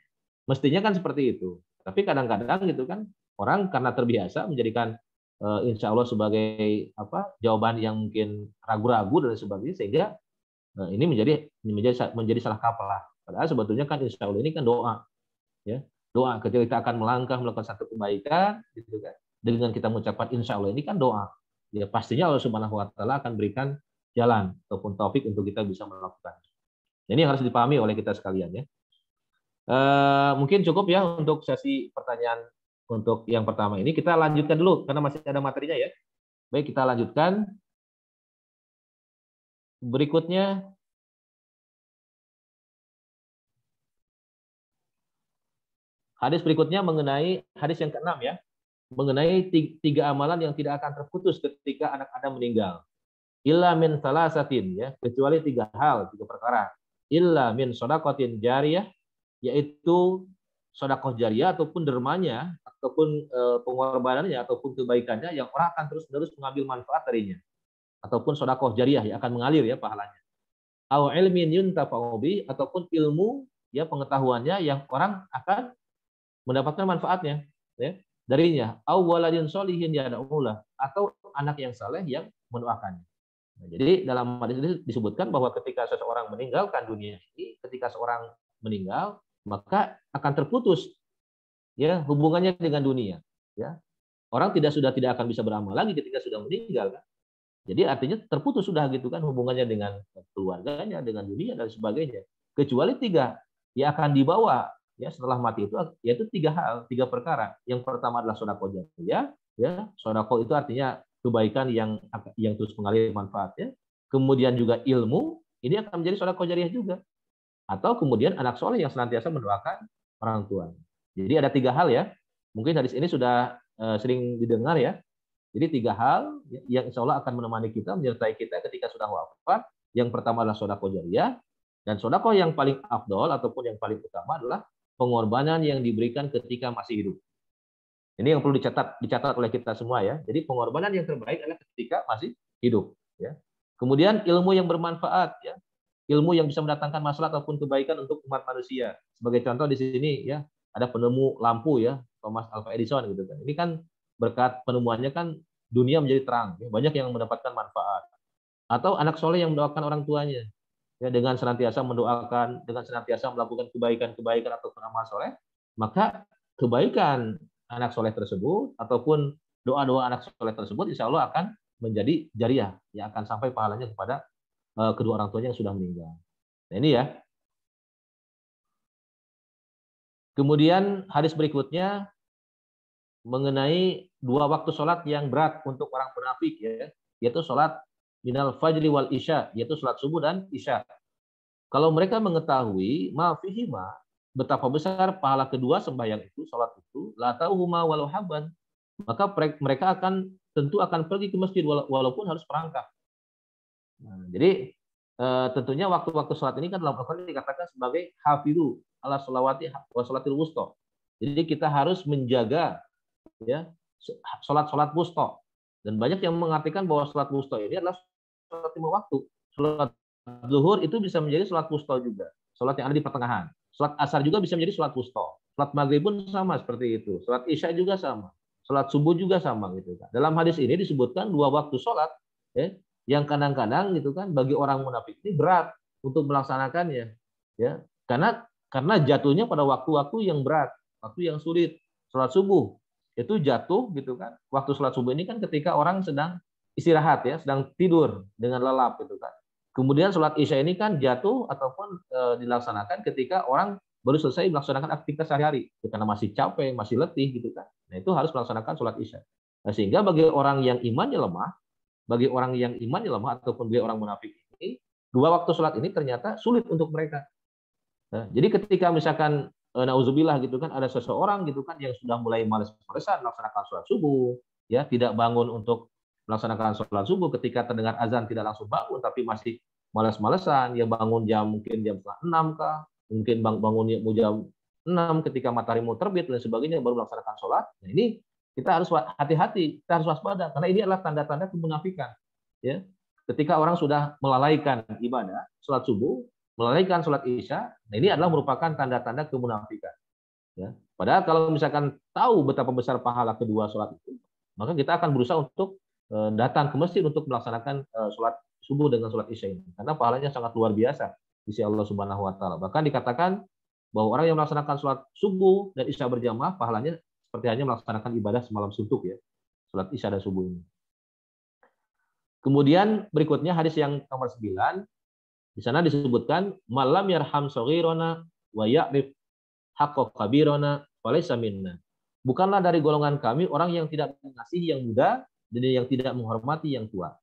Mestinya kan seperti itu. Tapi kadang-kadang, gitu kan, orang karena terbiasa menjadikan insya Allah sebagai jawaban yang mungkin ragu-ragu dan sebagainya, sehingga ini menjadi salah kaprah. Padahal sebetulnya kan insya Allah ini kan doa, ya, doa ketika kita akan melangkah melakukan satu kebaikan, gitu kan, dengan kita mengucapkan insya Allah ini kan doa, ya, pastinya Allah Subhanahu Wa Taala akan berikan jalan ataupun taufik untuk kita bisa melakukan. Ini yang harus dipahami oleh kita sekalian, ya. Mungkin cukup ya untuk sesi pertanyaan untuk yang pertama ini. Kita lanjutkan dulu karena masih ada materinya, ya. Baik, kita lanjutkan. Berikutnya hadis berikutnya mengenai hadis yang ke-6, ya. Mengenai tiga amalan yang tidak akan terputus ketika anak Adam meninggal. Illa min salasatin, ya, kecuali tiga hal, tiga perkara. Illa min shadaqatin jariyah, yaitu sedekah jariyah ataupun dermanya ataupun pengorbanannya ataupun kebaikannya yang orang akan terus-menerus mengambil manfaat darinya, ataupun sedekah jariyah yang akan mengalir, ya, pahalanya. Au ilmin yuntafa'u bi, ataupun ilmu, ya, pengetahuannya yang orang akan mendapatkan manfaatnya, ya, darinya. Au waladin sholihin yad'ulah, atau anak yang saleh yang mendoakannya. Nah, jadi dalam hadis ini disebutkan bahwa ketika seseorang meninggalkan dunia ini, ketika seorang meninggal, maka akan terputus, ya, hubungannya dengan dunia, ya. Orang sudah tidak akan bisa beramal lagi ketika sudah meninggal, kan. Jadi artinya terputus sudah, gitu kan, hubungannya dengan keluarganya, dengan dunia dan sebagainya. Kecuali tiga yang akan dibawa, ya, setelah mati itu, yaitu tiga hal, tiga perkara. Yang pertama adalah sedekah jariyah, ya. Sedekah itu artinya kebaikan yang terus mengalir manfaatnya. Kemudian juga ilmu, ini akan menjadi sedekah jariyah juga. Atau kemudian anak soleh yang senantiasa mendoakan orang tua. Jadi ada tiga hal, ya. Mungkin hadis ini sudah sering didengar, ya. Jadi tiga hal yang insya Allah akan menemani kita, menyertai kita ketika sudah wafat. Yang pertama adalah sedekah jariyah, dan sedekah yang paling afdol ataupun yang paling utama adalah pengorbanan yang diberikan ketika masih hidup. Ini yang perlu dicatat oleh kita semua, ya. Jadi pengorbanan yang terbaik adalah ketika masih hidup, ya. Kemudian ilmu yang bermanfaat, ya. Ilmu yang bisa mendatangkan masalah ataupun kebaikan untuk umat manusia. Sebagai contoh di sini, ya, ada penemu lampu, ya, Thomas Alva Edison, gitu kan. Ini kan berkat penemuannya kan dunia menjadi terang, ya. Banyak yang mendapatkan manfaat. Atau anak soleh yang mendoakan orang tuanya, ya, dengan senantiasa mendoakan, dengan senantiasa melakukan kebaikan-kebaikan ataupun amal soleh, maka kebaikan anak soleh tersebut ataupun doa-doa anak soleh tersebut insya Allah akan menjadi jariyah, yang akan sampai pahalanya kepada kedua orang tuanya yang sudah meninggal. Nah, ini, ya. Kemudian hadis berikutnya mengenai dua waktu sholat yang berat untuk orang munafik, ya, yaitu sholat minal fajri wal isya, yaitu sholat subuh dan isya. Kalau mereka mengetahui ma fihima, betapa besar pahala kedua sembahyang itu, sholat itu, la tauhuma walau habban, maka mereka tentu akan pergi ke masjid walaupun harus perangkap. Nah, jadi tentunya waktu-waktu sholat ini kan dalam Al-Quran dikatakan sebagai hafidu ala sholawati wa sholatil wusta. Jadi kita harus menjaga ya sholat wusta. Dan banyak yang mengartikan bahwa sholat wusta ini adalah sholat 5 waktu. Sholat zuhur itu bisa menjadi sholat wusta juga. Sholat yang ada di pertengahan. Sholat asar juga bisa menjadi sholat wusta. Sholat maghrib pun sama seperti itu. Sholat isya juga sama. Sholat subuh juga sama gitu kan. Dalam hadis ini disebutkan 2 waktu sholat ya, yang kadang-kadang gitu kan bagi orang munafik ini berat untuk melaksanakannya ya. Karena jatuhnya pada waktu-waktu yang berat, waktu yang sulit. Sholat subuh itu jatuh gitu kan. Waktu sholat subuh ini kan ketika orang sedang istirahat ya, sedang tidur dengan lelap gitu kan. Kemudian sholat isya ini kan jatuh ataupun dilaksanakan ketika orang baru selesai melaksanakan aktivitas sehari-hari karena masih capek, masih letih gitu kan. Nah, itu harus melaksanakan sholat isya. Nah, sehingga bagi orang yang imannya lemah, ataupun bagi orang munafik ini, 2 waktu sholat ini ternyata sulit untuk mereka. Nah, jadi ketika misalkan nauzubillah gitu kan ada seseorang gitu kan yang sudah mulai malas-malesan melaksanakan sholat subuh, ya tidak bangun untuk melaksanakan sholat subuh, ketika terdengar azan tidak langsung bangun tapi masih malas-malesan, ya bangun mungkin jam 5:30 kah, mungkin bangunnya jam 6 ketika matahari mau terbit dan sebagainya baru melaksanakan sholat. Nah, ini kita harus hati-hati, kita harus waspada karena ini adalah tanda-tanda kemunafikan. Ya, ketika orang sudah melalaikan ibadah, sholat subuh, melalaikan sholat isya, nah ini adalah merupakan tanda-tanda kemunafikan. Ya, padahal kalau misalkan tahu betapa besar pahala kedua sholat itu, maka kita akan berusaha untuk datang ke masjid untuk melaksanakan sholat subuh dengan sholat isya ini, karena pahalanya sangat luar biasa di sisi Allah Subhanahu Wa Taala. Bahkan dikatakan bahwa orang yang melaksanakan sholat subuh dan isya berjamaah pahalanya seperti hanya melaksanakan ibadah semalam suntuk ya, sholat isya dan subuh ini. Kemudian berikutnya hadis yang nomor 9, di sana disebutkan malam yarham saghirana wa ya'rif haqqa kabirana falaysa minna. Bukanlah dari golongan kami orang yang tidak mengasihi yang muda dan yang tidak menghormati yang tua.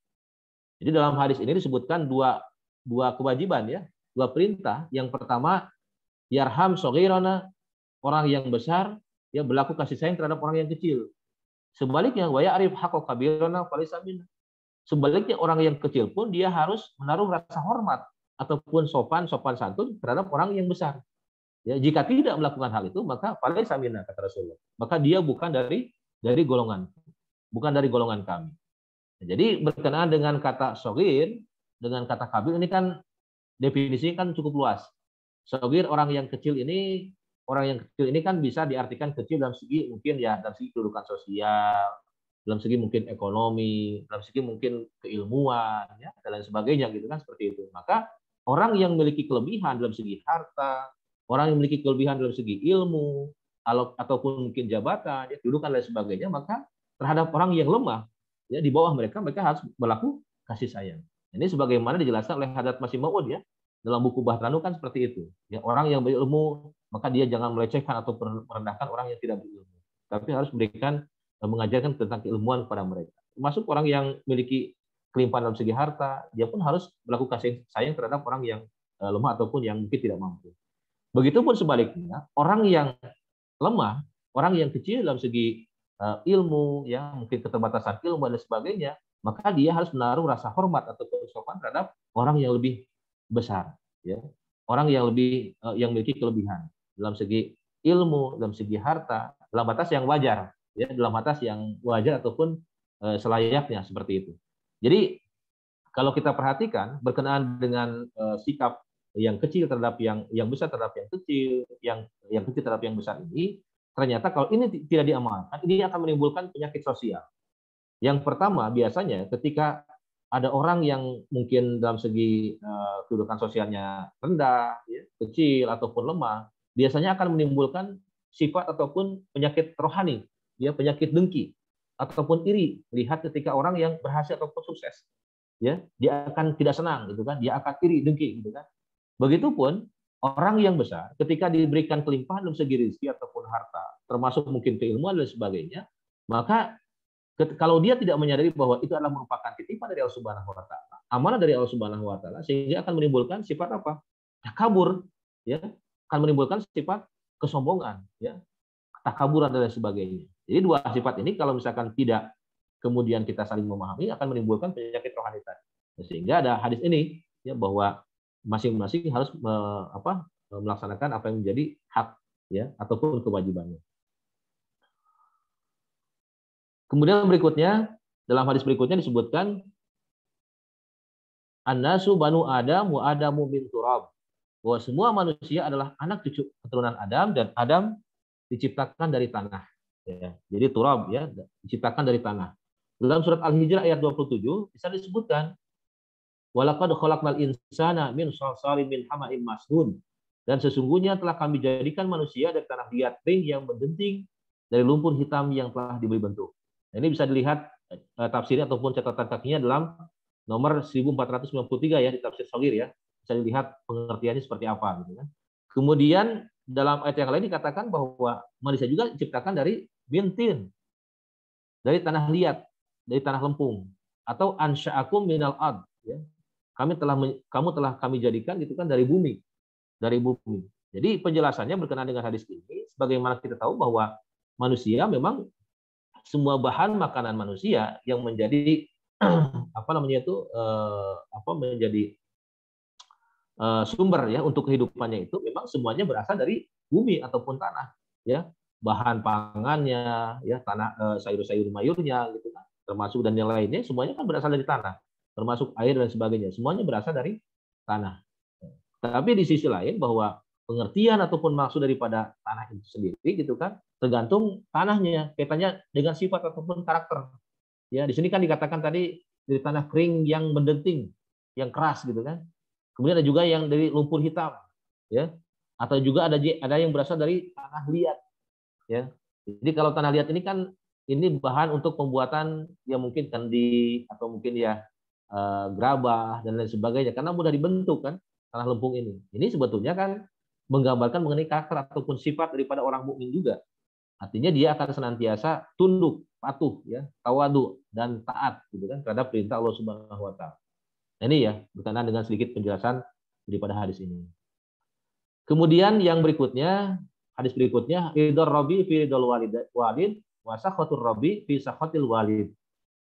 Jadi dalam hadis ini disebutkan dua kewajiban ya, 2 perintah. Yang pertama yarham saghirana, orang yang besar ya berlaku kasih sayang terhadap orang yang kecil. Sebaliknya wa ya'rif haqqa kabirana falaysa minna. Sebaliknya orang yang kecil pun dia harus menaruh rasa hormat ataupun sopan santun terhadap orang yang besar. Ya, jika tidak melakukan hal itu maka falaysa minna kata Rasulullah. Maka dia bukan dari golongan kami. Nah, jadi berkenaan dengan kata saghir dengan kata kabir ini kan definisinya kan cukup luas. Saghir orang yang kecil ini kan bisa diartikan kecil dalam segi mungkin ya dalam segi kedudukan sosial, dalam segi mungkin ekonomi, dalam segi mungkin keilmuan ya dan lain sebagainya gitu kan seperti itu. Maka orang yang memiliki kelebihan dalam segi harta, orang yang memiliki kelebihan dalam segi ilmu ataupun mungkin jabatan, ya, kedudukan dan lain sebagainya, maka terhadap orang yang lemah ya di bawah mereka harus berlaku kasih sayang. Ini sebagaimana dijelaskan oleh Hadrat Masih Maud ya dalam buku Bahranu kan seperti itu. Ya, orang yang berilmu maka dia jangan melecehkan atau merendahkan orang yang tidak berilmu, tapi harus mengajarkan tentang keilmuan kepada mereka. Termasuk orang yang memiliki kelimpahan dalam segi harta, dia pun harus berlaku kasih sayang terhadap orang yang lemah ataupun yang mungkin tidak mampu. Begitupun sebaliknya, orang yang lemah, orang yang kecil dalam segi ilmu, ya mungkin keterbatasan ilmu dan sebagainya, maka dia harus menaruh rasa hormat atau sopan terhadap orang yang lebih besar, ya orang yang memiliki kelebihan dalam segi ilmu, dalam segi harta, dalam batas yang wajar, ya dalam batas yang wajar ataupun selayaknya seperti itu. Jadi kalau kita perhatikan berkenaan dengan sikap yang kecil terhadap yang besar terhadap yang kecil, yang kecil terhadap yang besar ini, ternyata kalau ini tidak diamalkan, ini akan menimbulkan penyakit sosial. Yang pertama biasanya ketika ada orang yang mungkin dalam segi kedudukan sosialnya rendah, ya, kecil ataupun lemah, biasanya akan menimbulkan sifat ataupun penyakit rohani, ya penyakit dengki ataupun iri lihat ketika orang yang berhasil ataupun sukses, ya dia akan tidak senang gitu kan, dia akan iri dengki gitu kan. Begitupun orang yang besar ketika diberikan kelimpahan dalam segi rezeki ataupun harta, termasuk mungkin keilmuan dan sebagainya, maka kalau dia tidak menyadari bahwa itu adalah merupakan titipan dari Allah Subhanahu Wa Taala, amanah dari Allah Subhanahu Wa Taala, sehingga akan menimbulkan sifat apa? Takabur, ya, akan menimbulkan sifat kesombongan, ya, takaburan dan lain sebagainya. Jadi dua sifat ini kalau misalkan tidak kemudian kita saling memahami akan menimbulkan penyakit rohani tadi. Sehingga ada hadis ini ya bahwa masing-masing harus melaksanakan apa yang menjadi hak ya ataupun kewajibannya. Kemudian berikutnya dalam hadis berikutnya disebutkan An-nasu banu Adam wa Adamu min turab. Bahwa semua manusia adalah anak cucu keturunan Adam dan Adam diciptakan dari tanah. Ya, jadi turab ya diciptakan dari tanah. Dalam surat Al-Hijr ayat 27 bisa disebutkan walaqad khalaqnal insana min shalsalin min hama'im masnun. Dan sesungguhnya telah kami jadikan manusia dari tanah liat kering yang mendenting dari lumpur hitam yang telah diberi bentuk. Nah, ini bisa dilihat tafsirnya ataupun catatan kakinya dalam nomor 1493 ya di tafsir Shaghir ya. Bisa dilihat pengertiannya seperti apa gitu kan. Kemudian dalam ayat yang lain dikatakan bahwa manusia juga diciptakan dari bintin, dari tanah liat, dari tanah lempung, atau ansha'akum minal ard ya. Kamu telah kami jadikan gitu kan dari bumi. Jadi penjelasannya berkenaan dengan hadis ini sebagaimana kita tahu bahwa manusia memang semua bahan makanan manusia yang menjadi menjadi sumber ya untuk kehidupannya itu memang semuanya berasal dari bumi ataupun tanah ya, bahan pangannya ya, tanah, sayur-sayur mayurnya gitu kan, termasuk dan yang lainnya semuanya kan berasal dari tanah, termasuk air dan sebagainya, semuanya berasal dari tanah. Tapi di sisi lain bahwa pengertian ataupun maksud daripada tanah itu sendiri gitu kan tergantung tanahnya, kaitannya dengan sifat ataupun karakter. Ya, di sini kan dikatakan tadi dari tanah kering yang mendenting, yang keras gitu kan. Kemudian ada juga yang dari lumpur hitam, ya. Atau juga ada yang berasal dari tanah liat, ya. Jadi kalau tanah liat ini kan ini bahan untuk pembuatan yang mungkin kendi atau mungkin ya gerabah dan lain sebagainya karena mudah dibentuk kan tanah lempung ini. Ini sebetulnya kan menggambarkan mengenai karakter ataupun sifat daripada orang mukmin juga. Artinya dia akan senantiasa tunduk, patuh, ya, tawadu dan taat, gitu kan, terhadap perintah Allah Subhanahu Wa Taala. Nah, ini ya berkenaan dengan sedikit penjelasan daripada hadis ini. Kemudian yang berikutnya, hadis berikutnya, ridhar Rabbi fi ridhal walid, wa sakhatur Rabbi fi sakhatil walid.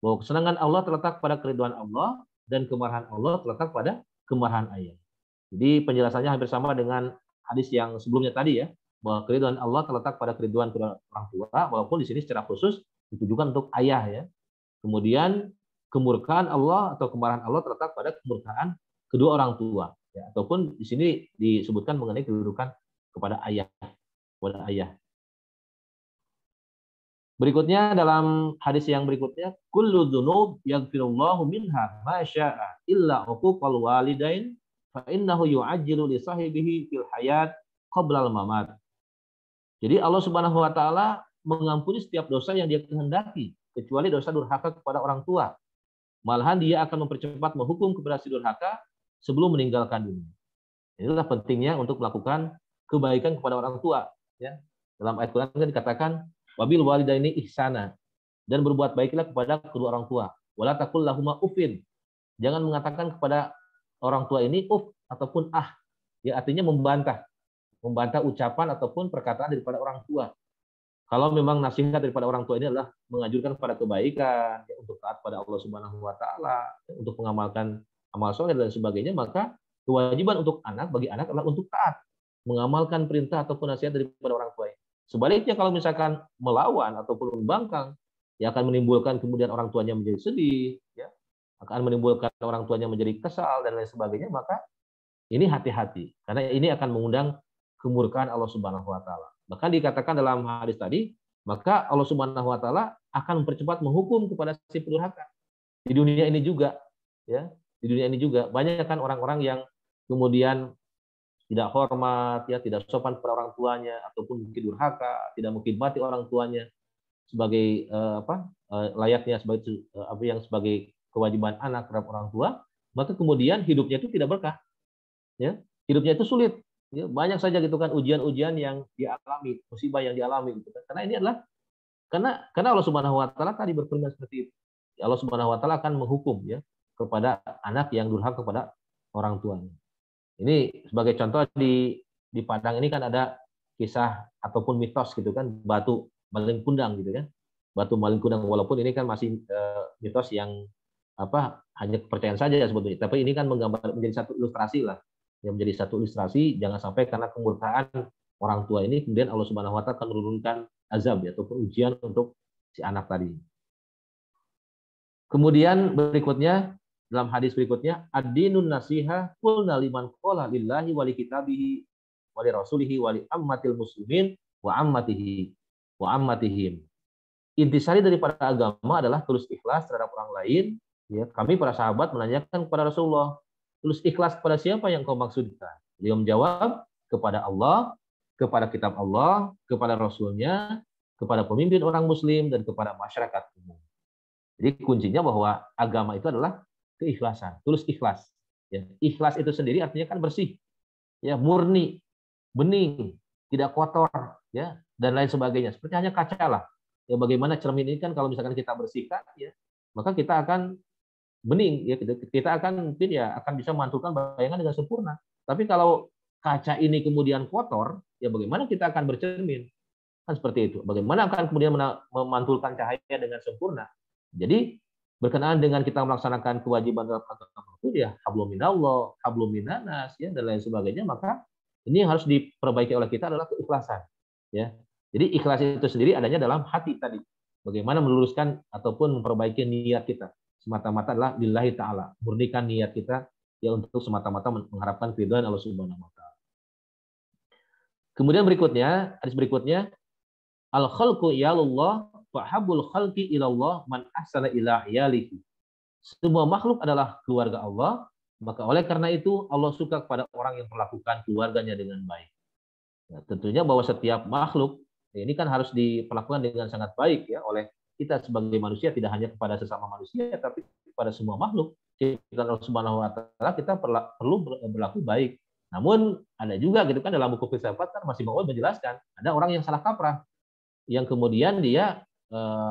Bahwa kesenangan Allah terletak pada keridhaan Allah dan kemarahan Allah terletak pada kemarahan ayah. Jadi penjelasannya hampir sama dengan hadis yang sebelumnya tadi ya. Bahwa keridhaan Allah terletak pada keridhaan orang tua, walaupun di sini secara khusus ditujukan untuk ayah ya. Kemudian kemurkaan Allah atau kemarahan Allah terletak pada kemurkaan kedua orang tua, ya. Ataupun di sini disebutkan mengenai kedudukan kepada ayah, Berikutnya dalam hadis yang berikutnya, kullu dzunub yaghfirullahu minha ma syaa illa uquqal walidain fa innahu yu'ajjilu li sahibihi fil hayat qabla al-mamat. Jadi Allah Subhanahu wa taala mengampuni setiap dosa yang dia kehendaki, kecuali dosa durhaka kepada orang tua. Malahan dia akan mempercepat menghukum kepada si durhaka sebelum meninggalkan dunia. Inilah pentingnya untuk melakukan kebaikan kepada orang tua. Ya. Dalam ayat Quran kan dikatakan, wabil walidaini ihsana, dan berbuat baiklah kepada kedua orang tua. Wala taqul lahuma uffin. Jangan mengatakan kepada orang tua ini uff ataupun ah. Ya, artinya membantah ucapan ataupun perkataan daripada orang tua. Kalau memang nasihat daripada orang tua ini adalah menganjurkan kepada kebaikan, ya, untuk taat pada Allah Subhanahu wa taala, ya, untuk mengamalkan amal soleh dan sebagainya, maka kewajiban untuk bagi anak adalah untuk taat, mengamalkan perintah ataupun nasihat daripada orang tua. Sebaliknya kalau misalkan melawan ataupun membangkang, ya akan menimbulkan kemudian orang tuanya menjadi sedih, ya, akan menimbulkan orang tuanya menjadi kesal dan lain sebagainya, maka ini hati-hati karena ini akan mengundang kemurkaan Allah Subhanahu wa taala. Bahkan dikatakan dalam hadis tadi, maka Allah Subhanahu wa taala akan mempercepat menghukum kepada si pendurhaka. Di dunia ini juga, ya. Di dunia ini juga banyak kan orang-orang yang kemudian tidak hormat, ya, tidak sopan kepada orang tuanya ataupun mungkin durhaka, tidak menghormati orang tuanya sebagai layaknya sebagai kewajiban anak terhadap orang tua, maka kemudian hidupnya itu tidak berkah. Ya, hidupnya itu sulit. Ya, banyak saja gitu kan ujian-ujian yang dialami, musibah yang dialami gitu kan. Karena ini adalah karena Allah Subhanahu wa taala tadi berfirman seperti itu. Allah Subhanahu wa taala akan menghukum ya kepada anak yang durhaka kepada orang tuanya. Ini sebagai contoh di Padang ini kan ada kisah ataupun mitos gitu kan, batu maling kundang gitu kan. Batu maling kundang, walaupun ini kan masih mitos yang hanya kepercayaan saja sebetulnya, tapi ini kan menggambar menjadi satu ilustrasi lah. Yang menjadi satu ilustrasi, jangan sampai karena kemurkaan orang tua ini kemudian Allah Subhanahu wa taala akan menurunkan azab ya, ataupun ujian untuk si anak tadi. Kemudian berikutnya, dalam hadis berikutnya, ad-dinun nasiha qulna liman qala lillahi wa li kitabihi wa li rasulihi wa li ammatil muslimin wa ammatihim. Intisari daripada agama adalah tulus ikhlas terhadap orang lain. Ya, kami para sahabat menanyakan kepada Rasulullah, tulus ikhlas kepada siapa yang kau maksudkan? Beliau menjawab, kepada Allah, kepada kitab Allah, kepada Rasulnya, kepada pemimpin orang Muslim, dan kepada masyarakat umum. Jadi kuncinya bahwa agama itu adalah keikhlasan, tulus ikhlas. Ya, ikhlas itu sendiri artinya kan bersih, ya, murni, bening, tidak kotor, ya, dan lain sebagainya. Seperti hanya kaca lah. Ya, bagaimana cermin ini kan kalau misalkan kita bersihkan, ya, maka kita akan bening, ya, kita akan mungkin ya akan bisa memantulkan bayangan dengan sempurna. Tapi kalau kaca ini kemudian kotor, ya bagaimana kita akan bercermin? Kan seperti itu. Bagaimana akan kemudian memantulkan cahaya dengan sempurna? Jadi berkenaan dengan kita melaksanakan kewajiban dalam agama itu ya hablum minallah, hablum minannas, ya, dan lain sebagainya, maka ini yang harus diperbaiki oleh kita adalah keikhlasan, ya. Jadi ikhlas itu sendiri adanya dalam hati tadi. Bagaimana meluruskan ataupun memperbaiki niat kita. Semata-mata adalah lillahi ta'ala. Murnikan niat kita ya untuk semata-mata mengharapkan keridhaan Allah Subhanahu wa taala. Kemudian berikutnya, hadis berikutnya, al-khalqu iyalullah wa habbul khalqi ilallah man ahsana ila iyalihi. Semua makhluk adalah keluarga Allah, maka oleh karena itu Allah suka kepada orang yang melakukan keluarganya dengan baik. Nah, tentunya bahwa setiap makhluk ini kan harus diperlakukan dengan sangat baik ya oleh kita sebagai manusia, tidak hanya kepada sesama manusia tapi kepada semua makhluk. Kita Allah Subhanahu wa taala kita perlu berlaku baik. Namun ada juga gitu kan dalam buku filsafat kan masih mau menjelaskan ada orang yang salah kaprah yang kemudian dia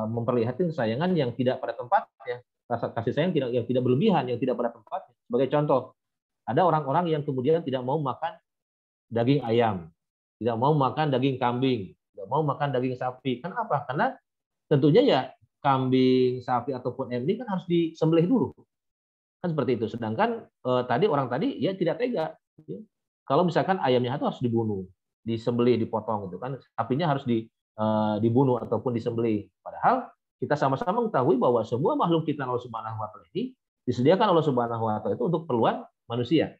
memperlihatkan kesayangan yang tidak pada tempatnya, rasa kasih sayang yang tidak berlebihan, yang tidak pada tempatnya. Sebagai contoh, ada orang-orang yang kemudian tidak mau makan daging ayam, tidak mau makan daging kambing, tidak mau makan daging sapi. Kenapa? Karena tentunya ya kambing, sapi ataupun ayam ini kan harus disembelih dulu. Kan seperti itu. Sedangkan tadi orang tadi ya tidak tega. Ya. Kalau misalkan ayamnya itu harus dibunuh, disembelih, dipotong gitu kan. Sapinya harus dibunuh ataupun disembelih. Padahal kita sama-sama mengetahui bahwa semua makhluk kita Allah Subhanahu wa taala ini disediakan Allah Subhanahu wa taala itu untuk keperluan manusia.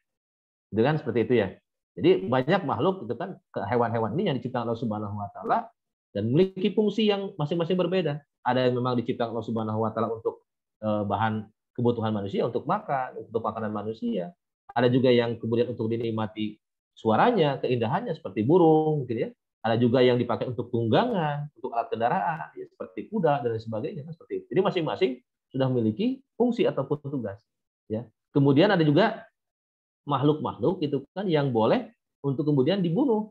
Gitu kan seperti itu ya. Jadi banyak makhluk itu kan hewan-hewan ini yang diciptakan Allah Subhanahu wa taala dan memiliki fungsi yang masing-masing berbeda. Ada yang memang diciptakan Allah Subhanahu wa taala untuk bahan kebutuhan manusia, untuk makan, untuk makanan manusia. Ada juga yang kemudian untuk dinikmati suaranya, keindahannya seperti burung gitu ya. Ada juga yang dipakai untuk tunggangan, untuk alat kendaraan, ya, seperti kuda dan sebagainya, seperti itu. Jadi masing-masing sudah memiliki fungsi ataupun tugas. Ya. Kemudian ada juga makhluk-makhluk itu kan yang boleh untuk kemudian dibunuh.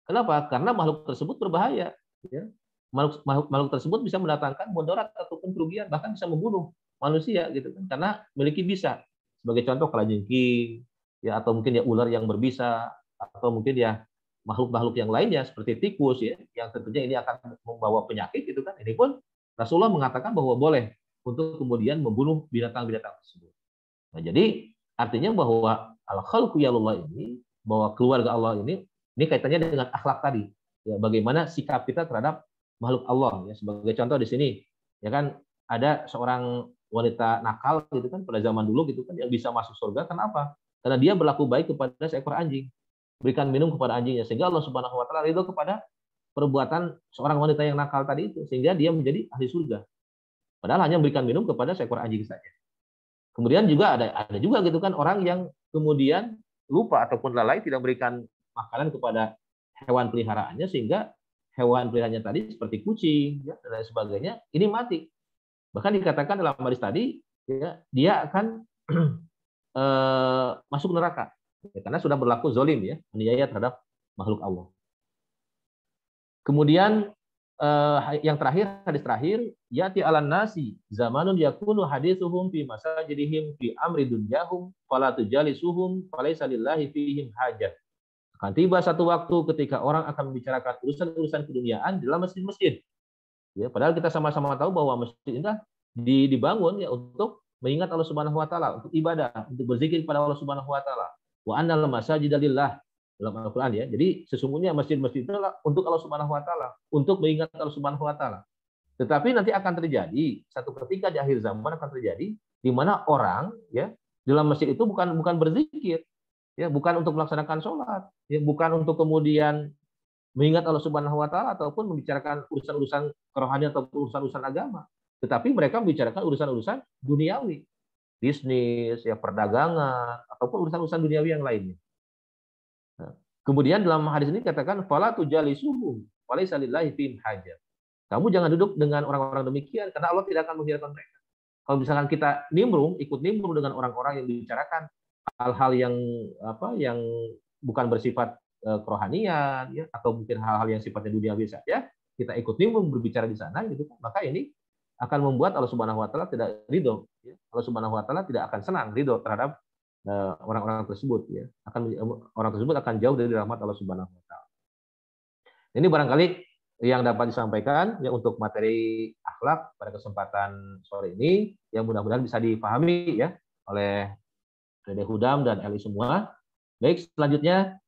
Kenapa? Karena makhluk tersebut berbahaya. Ya. Makhluk tersebut bisa mendatangkan mudarat ataupun kerugian, bahkan bisa membunuh manusia gitu kan. Karena memiliki bisa. Sebagai contoh kalajengking, ya, atau mungkin ya ular yang berbisa, atau mungkin ya makhluk-makhluk yang lainnya seperti tikus ya, yang tentunya ini akan membawa penyakit gitu kan. Ini pun Rasulullah mengatakan bahwa boleh untuk kemudian membunuh binatang-binatang tersebut. Nah, jadi artinya bahwa al-khalqu yalullah ini, bahwa keluarga Allah ini kaitannya dengan akhlak tadi. Ya, bagaimana sikap kita terhadap makhluk Allah ya. Sebagai contoh di sini ya kan ada seorang wanita nakal gitu kan pada zaman dulu gitu kan yang bisa masuk surga. Kenapa? Karena dia berlaku baik kepada seekor anjing. Berikan minum kepada anjingnya sehingga Allah Subhanahu wa taala ridho kepada perbuatan seorang wanita yang nakal tadi itu sehingga dia menjadi ahli surga. Padahal hanya memberikan minum kepada seekor anjing saja. Kemudian juga ada juga gitu kan orang yang kemudian lupa ataupun lalai tidak memberikan makanan kepada hewan peliharaannya sehingga hewan peliharaannya tadi seperti kucing ya, dan lain sebagainya ini mati. Bahkan dikatakan dalam hadis tadi ya, dia akan masuk neraka. Karena sudah berlaku zalim ya, aniaya terhadap makhluk Allah. Kemudian yang terakhir, hadis terakhir, yati alan nasi zamanun yakunu hadithuhum fi masajidihim fi amri dunyahum fala tujalisuhum falaysa lillahi fihim hajat. Akan tiba satu waktu ketika orang akan membicarakan urusan-urusan keduniaan di dalam masjid-masjid. Ya, padahal kita sama-sama tahu bahwa masjid ini dibangun ya untuk mengingat Allah Subhanahu wa taala, untuk ibadah, untuk berzikir kepada Allah Subhanahu wa taala. Wa annal masajida lillah dalam Al-Qur'an ya. Jadi sesungguhnya masjid-masjid itu untuk Allah Subhanahu wa taala, untuk mengingat Allah Subhanahu wa taala. Tetapi nanti akan terjadi satu ketika di akhir zaman akan terjadi di mana orang ya dalam masjid itu bukan berzikir, ya bukan untuk melaksanakan sholat, ya bukan untuk kemudian mengingat Allah Subhanahu wa taala ataupun membicarakan urusan-urusan kerohanian atau urusan-urusan agama. Tetapi mereka membicarakan urusan-urusan duniawi, bisnis, ya perdagangan, ataupun urusan-urusan duniawi yang lainnya. Nah, kemudian dalam hadis ini katakan fala tujalisuhum walaysa lillahi fihim hajat. Kamu jangan duduk dengan orang-orang demikian karena Allah tidak akan menghinakan mereka. Kalau misalkan kita ikut nimbrung dengan orang-orang yang membicarakan hal-hal yang bukan bersifat kerohanian ya, atau mungkin hal-hal yang sifatnya duniawi saja, kita ikut nimbrung berbicara di sana gitu, maka ini akan membuat Allah Subhanahu wa taala tidak ridho. Allah Subhanahu wa taala tidak akan senang ridho terhadap orang-orang tersebut ya. Orang tersebut akan jauh dari rahmat Allah Subhanahu wa taala. Ini barangkali yang dapat disampaikan ya untuk materi akhlak pada kesempatan sore ini yang mudah-mudahan bisa dipahami ya oleh Dede Hudam dan Eli semua. Baik, selanjutnya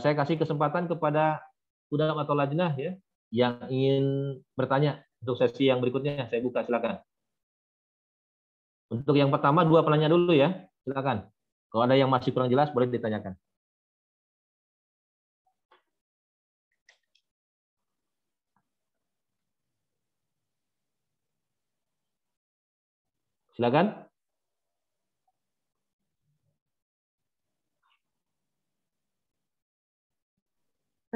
saya kasih kesempatan kepada Hudam atau Lajnah ya yang ingin bertanya. Untuk sesi yang berikutnya, saya buka, silakan. Untuk yang pertama, 2 penanya dulu ya, silakan. Kalau ada yang masih kurang jelas, boleh ditanyakan. Silakan.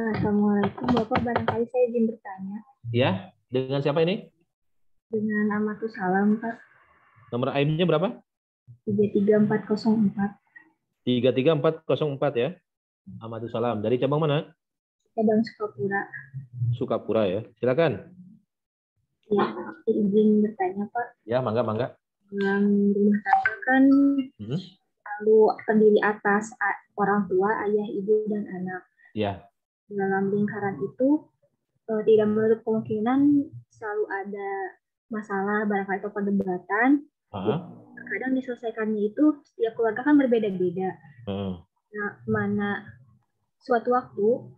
Assalamualaikum Bapak, barangkali saya izin bertanya. Ya, dengan siapa ini? Dengan Amatus Salam, Pak. Nomor IM-nya berapa? 33404. 33404 ya. Amatus Salam. Dari cabang mana? Cabang Sukapura. Sukapura ya. Silakan. Ya, izin bertanya, Pak. Ya, mangga. Dalam rumah tangga kan selalu terdiri atas orang tua, ayah, ibu, dan anak. Ya. Dalam lingkaran itu tidak menutup kemungkinan selalu ada masalah barangkali atau perdebatan. Kadang diselesaikannya itu setiap keluarga kan berbeda-beda. Nah, mana suatu waktu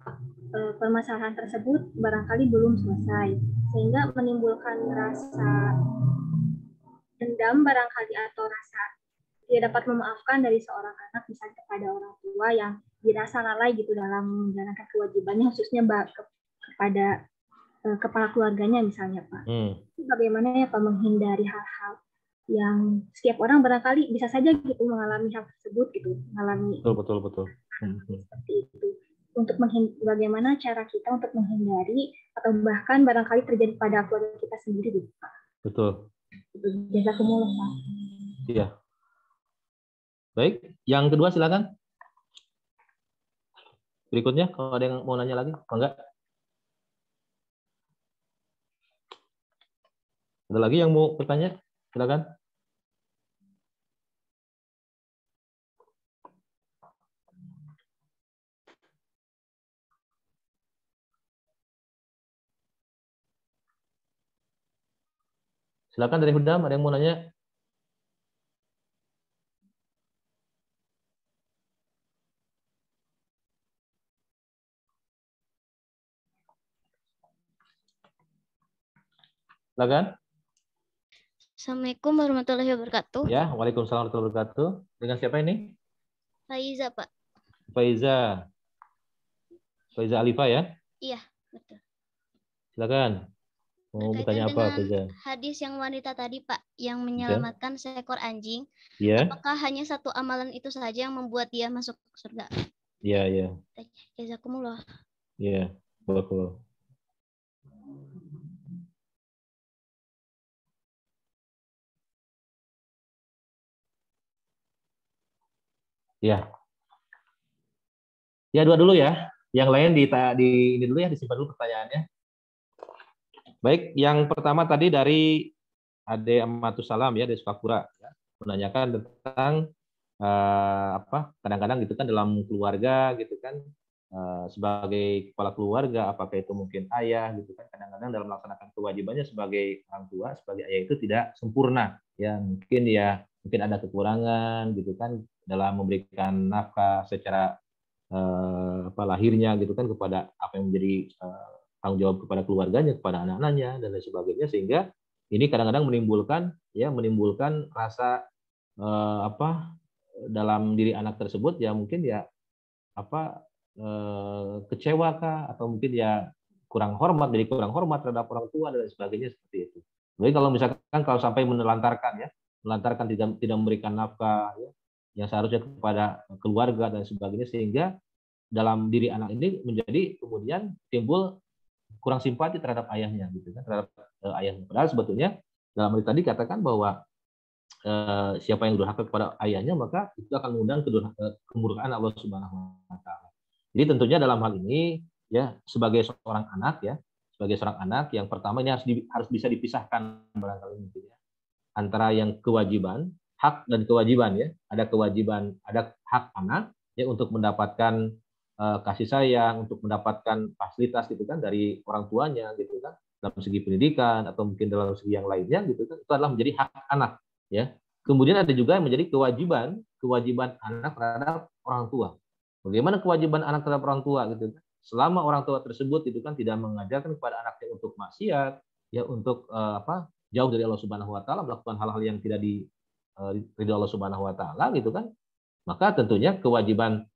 permasalahan tersebut barangkali belum selesai sehingga menimbulkan rasa dendam barangkali atau rasa tidak dapat memaafkan dari seorang anak misalnya kepada orang tua yang dirasa lalai gitu dalam menjalankan kewajibannya khususnya kepada kepala keluarganya misalnya Pak. Bagaimana ya Pak menghindari hal-hal yang setiap orang barangkali bisa saja gitu mengalami hal tersebut gitu, mengalami betul. Seperti itu. Untuk bagaimana cara kita untuk menghindari atau bahkan barangkali terjadi pada keluarga kita sendiri gitu Pak. Betul. Jazakumullah Pak. Iya. Baik, yang kedua silakan. Berikutnya kalau ada yang mau nanya lagi, enggak? Ada lagi yang mau bertanya? Silakan. Silakan dari Hudam, ada yang mau nanya? Silakan. Assalamualaikum warahmatullahi wabarakatuh. Ya, waalaikumsalam warahmatullahi wabarakatuh. Dengan siapa ini? Faiza, Pak. Faiza Alifa ya? Iya, betul. Silakan. Mau bertanya apa, Faiza? Hadis yang wanita tadi, Pak, yang menyelamatkan seekor anjing. Iya. Apakah hanya satu amalan itu saja yang membuat dia masuk surga? Iya. Jazakumullah. Iya, barakallahu. Ya. Ya, dua dulu ya. Yang lain di ini dulu ya, disimpan dulu pertanyaannya. Baik, yang pertama tadi dari Ade Amatus Salam ya, dari Sukapura ya, menanyakan tentang kadang-kadang gitu kan dalam keluarga gitu kan, sebagai kepala keluarga, apakah itu mungkin ayah gitu kan, kadang-kadang dalam melaksanakan kewajibannya sebagai orang tua, sebagai ayah itu tidak sempurna ya, mungkin ada kekurangan gitu kan dalam memberikan nafkah secara lahirnya gitu kan kepada apa yang menjadi tanggung jawab kepada keluarganya, kepada anak-anaknya dan lain sebagainya, sehingga ini kadang-kadang menimbulkan rasa dalam diri anak tersebut ya, mungkin ya kecewa kah, atau mungkin ya kurang hormat terhadap orang tua dan lain sebagainya, seperti itu. Jadi kalau misalkan sampai menelantarkan tidak memberikan nafkah ya, yang seharusnya kepada keluarga dan sebagainya, sehingga dalam diri anak ini menjadi kemudian timbul kurang simpati terhadap ayahnya gitu kan, terhadap ayahnya. Padahal sebetulnya dalam hadis tadi katakan bahwa siapa yang durhaka kepada ayahnya maka itu akan mengundang kemurkaan Allah Subhanahu wa taala. Jadi tentunya dalam hal ini ya, sebagai seorang anak yang pertama ini harus bisa dipisahkan barangkali mungkin ya, antara yang kewajiban, hak dan kewajiban ya. Ada kewajiban, ada hak anak ya untuk mendapatkan kasih sayang, untuk mendapatkan fasilitas gitu kan dari orang tuanya gitu kan, dalam segi pendidikan atau mungkin dalam segi yang lainnya gitu kan, itu adalah menjadi hak anak ya. Kemudian ada juga yang menjadi kewajiban anak terhadap orang tua. Bagaimana kewajiban anak terhadap orang tua gitu kan? Selama orang tua tersebut itu kan tidak mengajarkan kepada anaknya untuk maksiat ya, untuk jauh dari Allah Subhanahu wa taala, melakukan hal-hal yang tidak diridhoi Allah Subhanahu wa taala gitu kan, maka tentunya kewajiban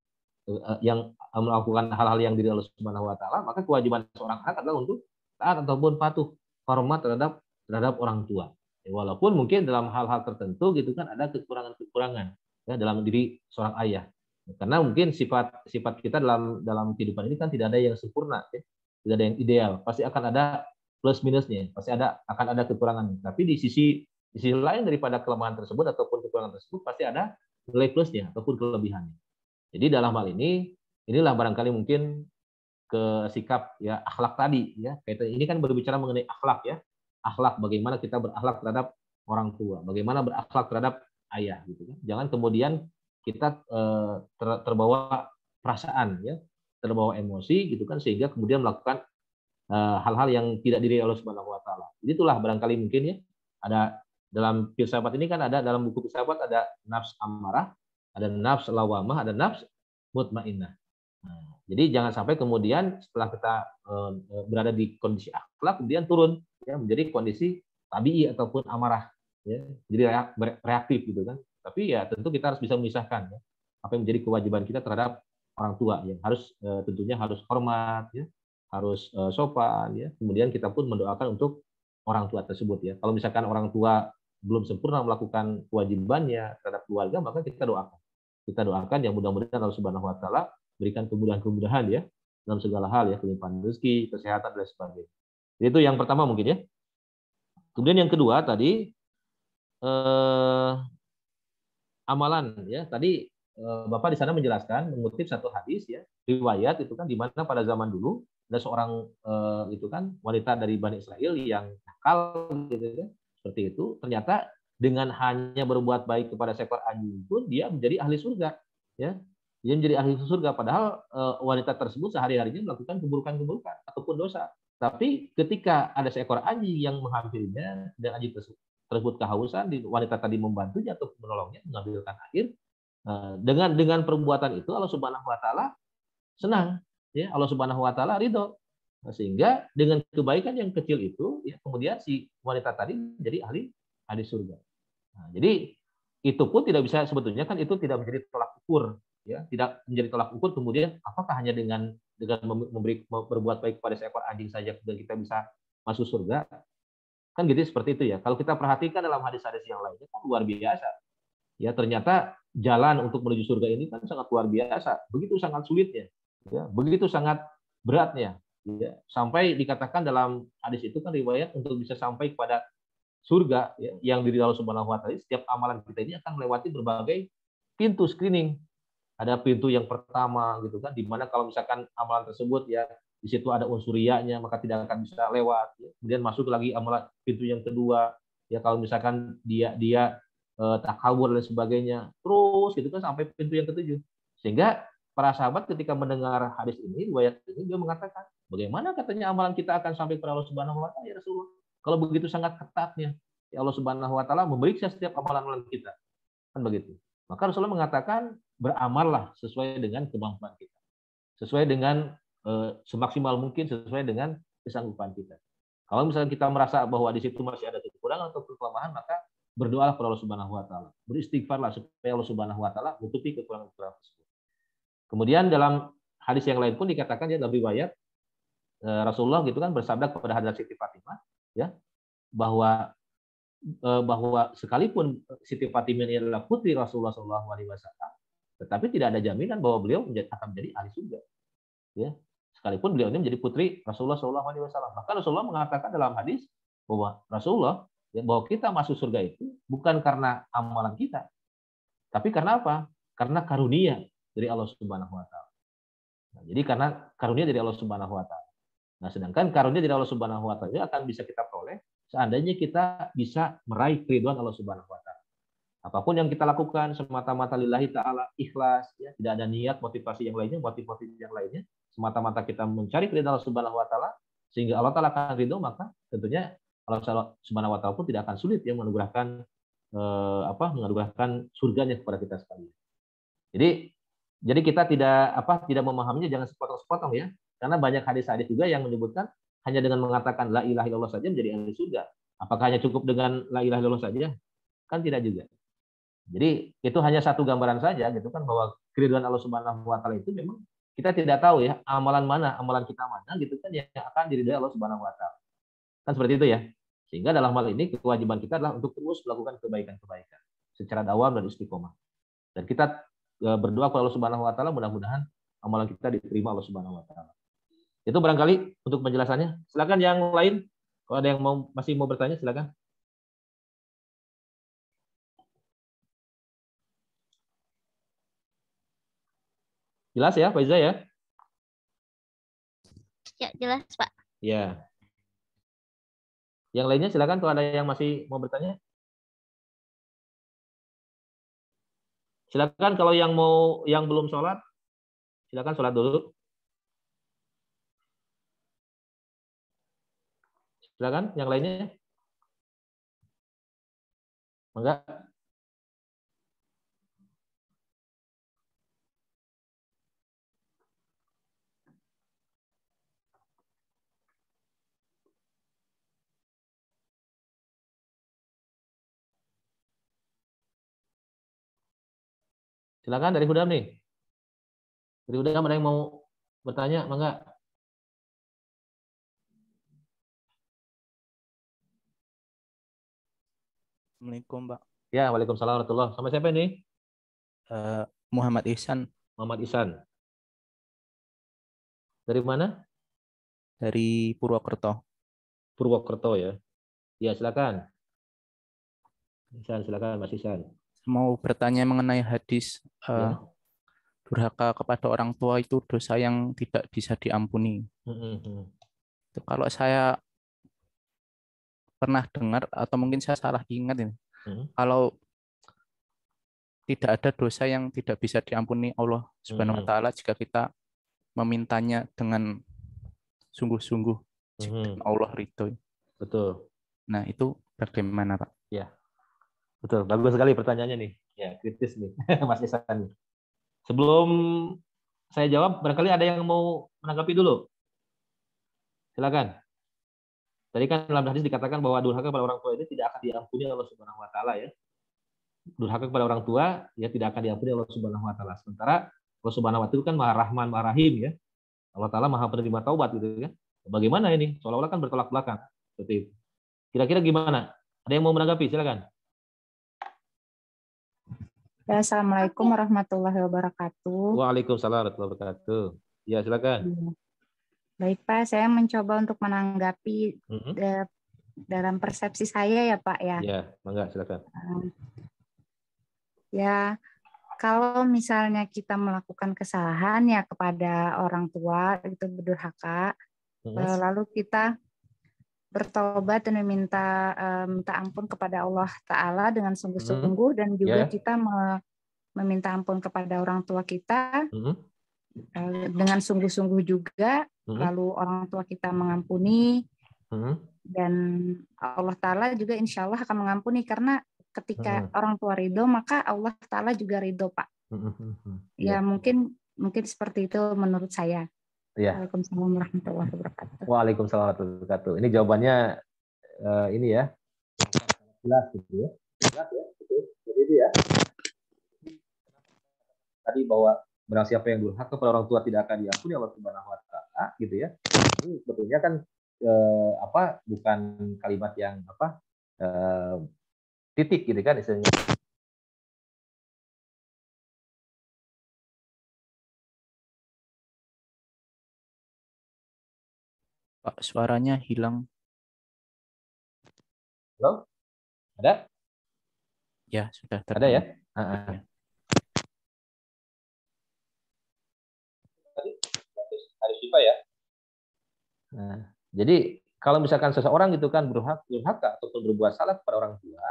yang melakukan hal-hal yang diri Allah Subhanahu wa taala, maka kewajiban seorang anak adalah untuk taat ataupun patuh, hormat terhadap orang tua. Ya, walaupun mungkin dalam hal-hal tertentu gitu kan ada kekurangan-kekurangan ya dalam diri seorang ayah. Karena mungkin sifat kita dalam kehidupan ini kan tidak ada yang sempurna ya. Tidak ada yang ideal, pasti akan ada plus minusnya, pasti akan ada kekurangan. Tapi di sisi lain daripada kelemahan tersebut ataupun kekurangan tersebut pasti ada nilai plusnya ataupun kelebihannya. Jadi dalam hal ini, inilah barangkali mungkin ke sikap ya akhlak tadi ya. Ini kan berbicara mengenai akhlak ya. Akhlak, bagaimana kita berakhlak terhadap orang tua, bagaimana berakhlak terhadap ayah gitu kan. Jangan kemudian kita terbawa perasaan ya, terbawa emosi gitu kan, sehingga kemudian melakukan hal-hal yang tidak diridhoi Allah Subhanahu wa taala. Jadi itulah barangkali mungkin ya, ada dalam filsafat ini kan ada, dalam buku filsafat ada nafs amarah, ada nafs lawamah, ada nafs mutmainnah. Nah, jadi jangan sampai kemudian setelah kita berada di kondisi akhlak kemudian turun ya menjadi kondisi tabii ataupun amarah ya, jadi reaktif gitu kan. Tapi ya tentu kita harus bisa memisahkan ya, apa yang menjadi kewajiban kita terhadap orang tua yang harus tentunya harus hormat ya, harus sopan ya. Kemudian kita pun mendoakan untuk orang tua tersebut ya. Kalau misalkan orang tua belum sempurna melakukan kewajibannya terhadap keluarga, maka kita doakan yang mudah-mudahan Allah Subhanahu wa taala berikan kemudahan-kemudahan ya dalam segala hal ya, kelimpahan rezeki, kesehatan dan sebagainya. Itu yang pertama mungkin ya. Kemudian yang kedua tadi amalan ya. Tadi Bapak di sana menjelaskan mengutip satu hadis ya, riwayat itu kan, di mana pada zaman dulu ada seorang itu kan wanita dari Bani Israel yang nakal gitu kan. Seperti itu, ternyata dengan hanya berbuat baik kepada seekor anjing pun dia menjadi ahli surga ya. Dia menjadi ahli surga, padahal wanita tersebut sehari-harinya melakukan keburukan-keburukan ataupun dosa. Tapi ketika ada seekor anjing yang menghampirinya dan anjing tersebut kehausan, wanita tadi membantunya atau menolongnya mengambilkan air, dengan perbuatan itu Allah Subhanahu wa taala senang ya, Allah Subhanahu wa taala ridho. Sehingga dengan kebaikan yang kecil itu ya, kemudian si wanita tadi menjadi ahli surga. Nah, jadi itu pun tidak bisa, sebetulnya kan itu tidak menjadi tolak ukur ya, tidak menjadi tolak ukur kemudian apakah hanya dengan berbuat baik kepada seekor anjing saja kemudian kita bisa masuk surga, kan gitu, seperti itu ya. Kalau kita perhatikan dalam hadis-hadis yang lainnya kan luar biasa ya, ternyata jalan untuk menuju surga ini kan sangat luar biasa, begitu sangat sulitnya ya, begitu sangat beratnya ya, sampai dikatakan dalam hadis itu kan riwayat untuk bisa sampai kepada surga ya, yang diri Allah Subhanahu wa taala, setiap amalan kita ini akan melewati berbagai pintu screening. Ada pintu yang pertama gitu kan, di mana kalau misalkan amalan tersebut ya di situ ada unsur riyanya maka tidak akan bisa lewat ya. Kemudian masuk lagi amalan pintu yang kedua ya, kalau misalkan dia takabur dan sebagainya. Terus gitu kan sampai pintu yang ketujuh. Sehingga para sahabat ketika mendengar hadis ini, riwayat ini, dia mengatakan, bagaimana katanya amalan kita akan sampai kepada Allah Subhanahu wa taala ya Rasulullah? Kalau begitu sangat ketatnya, ya Allah Subhanahu wa taala memeriksa setiap amalan-amalan kita. Kan begitu. Maka Rasulullah mengatakan, beramallah sesuai dengan kemampuan kita. Sesuai dengan semaksimal mungkin, sesuai dengan kesanggupan kita. Kalau misalnya kita merasa bahwa di situ masih ada kekurangan atau kelemahan, maka berdoalah kepada Allah Subhanahu wa taala. Beristighfarlah supaya Allah Subhanahu wa taala menutupi kekurangan-kekurangan tersebut. Kemudian dalam hadis yang lain pun dikatakan dalam riwayat Rasulullah gitu kan bersabda kepada Hadrat Siti Fatimah ya bahwa sekalipun Siti Fatimah ini adalah putri Rasulullah SAW, tetapi tidak ada jaminan bahwa beliau akan menjadi ahli surga. Ya, sekalipun beliau ini menjadi putri Rasulullah SAW. Maka Rasulullah mengatakan dalam hadis bahwa Rasulullah bahwa kita masuk surga itu bukan karena amalan kita, tapi karena apa? Karena karunia dari Allah Subhanahu Wa Taala. Nah, jadi karena karunia dari Allah Subhanahu Wa Taala. Nah, sedangkan karunia dari Allah Subhanahu Wa Taala akan bisa kita peroleh seandainya kita bisa meraih keridhaan Allah Subhanahu Wa Taala. Apapun yang kita lakukan semata-mata lillahi ta'ala, ikhlas, ya, tidak ada niat, motivasi yang lainnya, motivasi yang lainnya, semata-mata kita mencari keridhaan Allah Subhanahu Wa Taala, sehingga Allah Taala akan ridho, maka tentunya Allah Subhanahu Wa Taala pun tidak akan sulit ya menganugerahkan menganugerahkan surganya kepada kita sekalian. Jadi kita tidak memahaminya jangan sepotong-sepotong ya, karena banyak hadis-hadis juga yang menyebutkan hanya dengan mengatakan la ilaha illallah saja menjadi ahli surga. Apakah hanya cukup dengan la ilaha illallah saja? Kan tidak juga. Jadi itu hanya satu gambaran saja gitu kan bahwa keridhaan Allah Subhanahu wa taala itu memang kita tidak tahu ya amalan kita mana gitu kan yang akan diridhai Allah Subhanahu wa taala. Kan seperti itu ya. Sehingga dalam hal ini kewajiban kita adalah untuk terus melakukan kebaikan-kebaikan secara dawam dan istiqomah. Dan kita berdoa kepada Allah Subhanahu wa taala mudah-mudahan amalan kita diterima Allah Subhanahu wa taala. Itu barangkali untuk penjelasannya. Silakan yang lain kalau ada yang masih mau bertanya silakan. Jelas ya, Pak Iza ya? Ya, jelas, Pak. Ya. Yang lainnya silakan kalau ada yang masih mau bertanya. Silakan kalau yang belum sholat, silakan sholat dulu. Silakan yang lainnya. Enggak? Silakan dari Hudam nih. Dari Hudam ada yang mau bertanya, enggak? Assalamualaikum, Pak. Ya, waalaikumsalam warahmatullahi wabarakatuh. Sama siapa ini? Muhammad Ihsan. Muhammad Ihsan. Dari mana? Dari Purwokerto. Purwokerto ya. Ya, silakan. Ihsan, silakan Mas Ihsan. Mau bertanya mengenai hadis Ya. durhaka kepada orang tua itu dosa yang tidak bisa diampuni. Itu kalau saya pernah dengar atau mungkin saya salah ingat ini. Kalau tidak ada dosa yang tidak bisa diampuni Allah Subhanahu wa taala jika kita memintanya dengan sungguh-sungguh jika Allah ridho. Betul. Nah, itu bagaimana, Pak? Ya. Betul, bagus sekali pertanyaannya nih. Ya, kritis nih, Mas Ihsan. Sebelum saya jawab, barangkali ada yang mau menanggapi dulu. Silakan. Tadi kan dalam hadis dikatakan bahwa durhaka kepada orang tua ini tidak akan diampuni Allah Subhanahu wa taala ya. Durhaka kepada orang tua ya tidak akan diampuni Allah Subhanahu wa taala. Sementara Allah Subhanahu wa taala itu kan Maha Rahman, Maha Rahim ya. Allah taala Maha penerima taubat gitu ya. Bagaimana ini? Seolah-olah kan bertolak belakang. Seperti itu. Kira-kira gimana? Ada yang mau menanggapi? Silakan. Ya, Assalamualaikum warahmatullahi wabarakatuh. Waalaikumsalam warahmatullahi wabarakatuh. Ya, silakan. Baik, Pak. Saya mencoba untuk menanggapi dalam persepsi saya ya, Pak ya. Ya, mangga silakan. Ya, kalau misalnya kita melakukan kesalahan ya kepada orang tua itu berdurhaka, lalu kita bertobat dan minta ampun kepada Allah Ta'ala dengan sungguh-sungguh, dan juga kita meminta ampun kepada orang tua kita dengan sungguh-sungguh juga, lalu orang tua kita mengampuni, dan Allah Ta'ala juga insya Allah akan mengampuni, karena ketika orang tua ridho maka Allah Ta'ala juga ridho, Pak. Ya, mungkin seperti itu menurut saya. Ya. Waalaikumsalam warahmatullahi wabarakatuh. Waalaikumsalam warahmatullahi wabarakatuh. Ini jawabannya ini ya, jelas gitu ya. Jelas ya, betul. Jadi itu ya. Tadi bahwa barang siapa yang durhaka kepada orang tua tidak akan diampuni Allah Subhanahu wa Ta'ala, gitu ya. Ini sebetulnya kan bukan kalimat yang titik gitu kan istilahnya. Pak, suaranya hilang. Halo? Ada? Ya, sudah ada ya? Harus IPA ya. Nah, jadi kalau misalkan seseorang gitu kan durhaka ataupun berbuat salah kepada orang tua,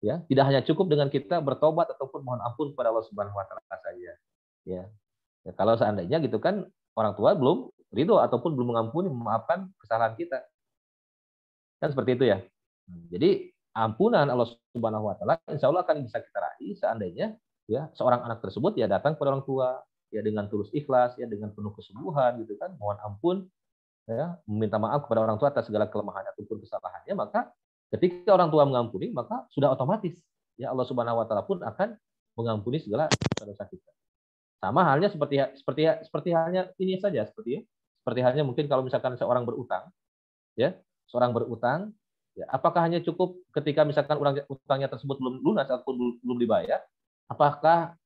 ya, tidak hanya cukup dengan kita bertobat ataupun mohon ampun kepada Allah Subhanahu wa Ta'ala saja. Ya. Ya, kalau seandainya gitu kan orang tua belum ridho ataupun belum mengampuni, memaafkan kesalahan kita. Kan seperti itu ya. Jadi ampunan Allah Subhanahu wa Ta'ala insya Allah akan bisa kita raih seandainya ya seorang anak tersebut ya datang kepada orang tua ya dengan tulus ikhlas, ya dengan penuh kesungguhan gitu kan, mohon ampun, ya, meminta maaf kepada orang tua atas segala kelemahan ataupun kesalahannya, maka ketika orang tua mengampuni maka sudah otomatis ya Allah Subhanahu wa Ta'ala pun akan mengampuni segala dosa kita. Sama halnya seperti halnya ini saja, seperti halnya mungkin kalau misalkan seorang berutang, ya, ya, apakah hanya cukup ketika misalkan utangnya tersebut belum lunas ataupun belum dibayar, apakah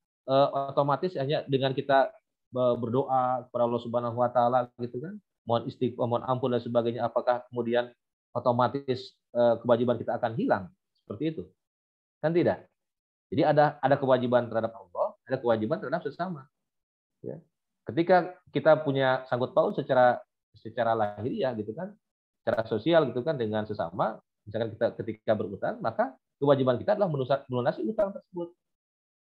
otomatis hanya dengan kita berdoa kepada Allah Subhanahu wa Ta'ala gitu kan, mohon istighfar, mohon ampun dan sebagainya, apakah kemudian otomatis kewajiban kita akan hilang? Seperti itu. Kan tidak. Jadi ada kewajiban terhadap Allah, ada kewajiban terhadap sesama. Ya. Ketika kita punya sangkut paut secara lahiriah gitu kan, secara sosial gitu kan dengan sesama, misalkan kita ketika berutang, maka kewajiban kita adalah melunasi utang tersebut.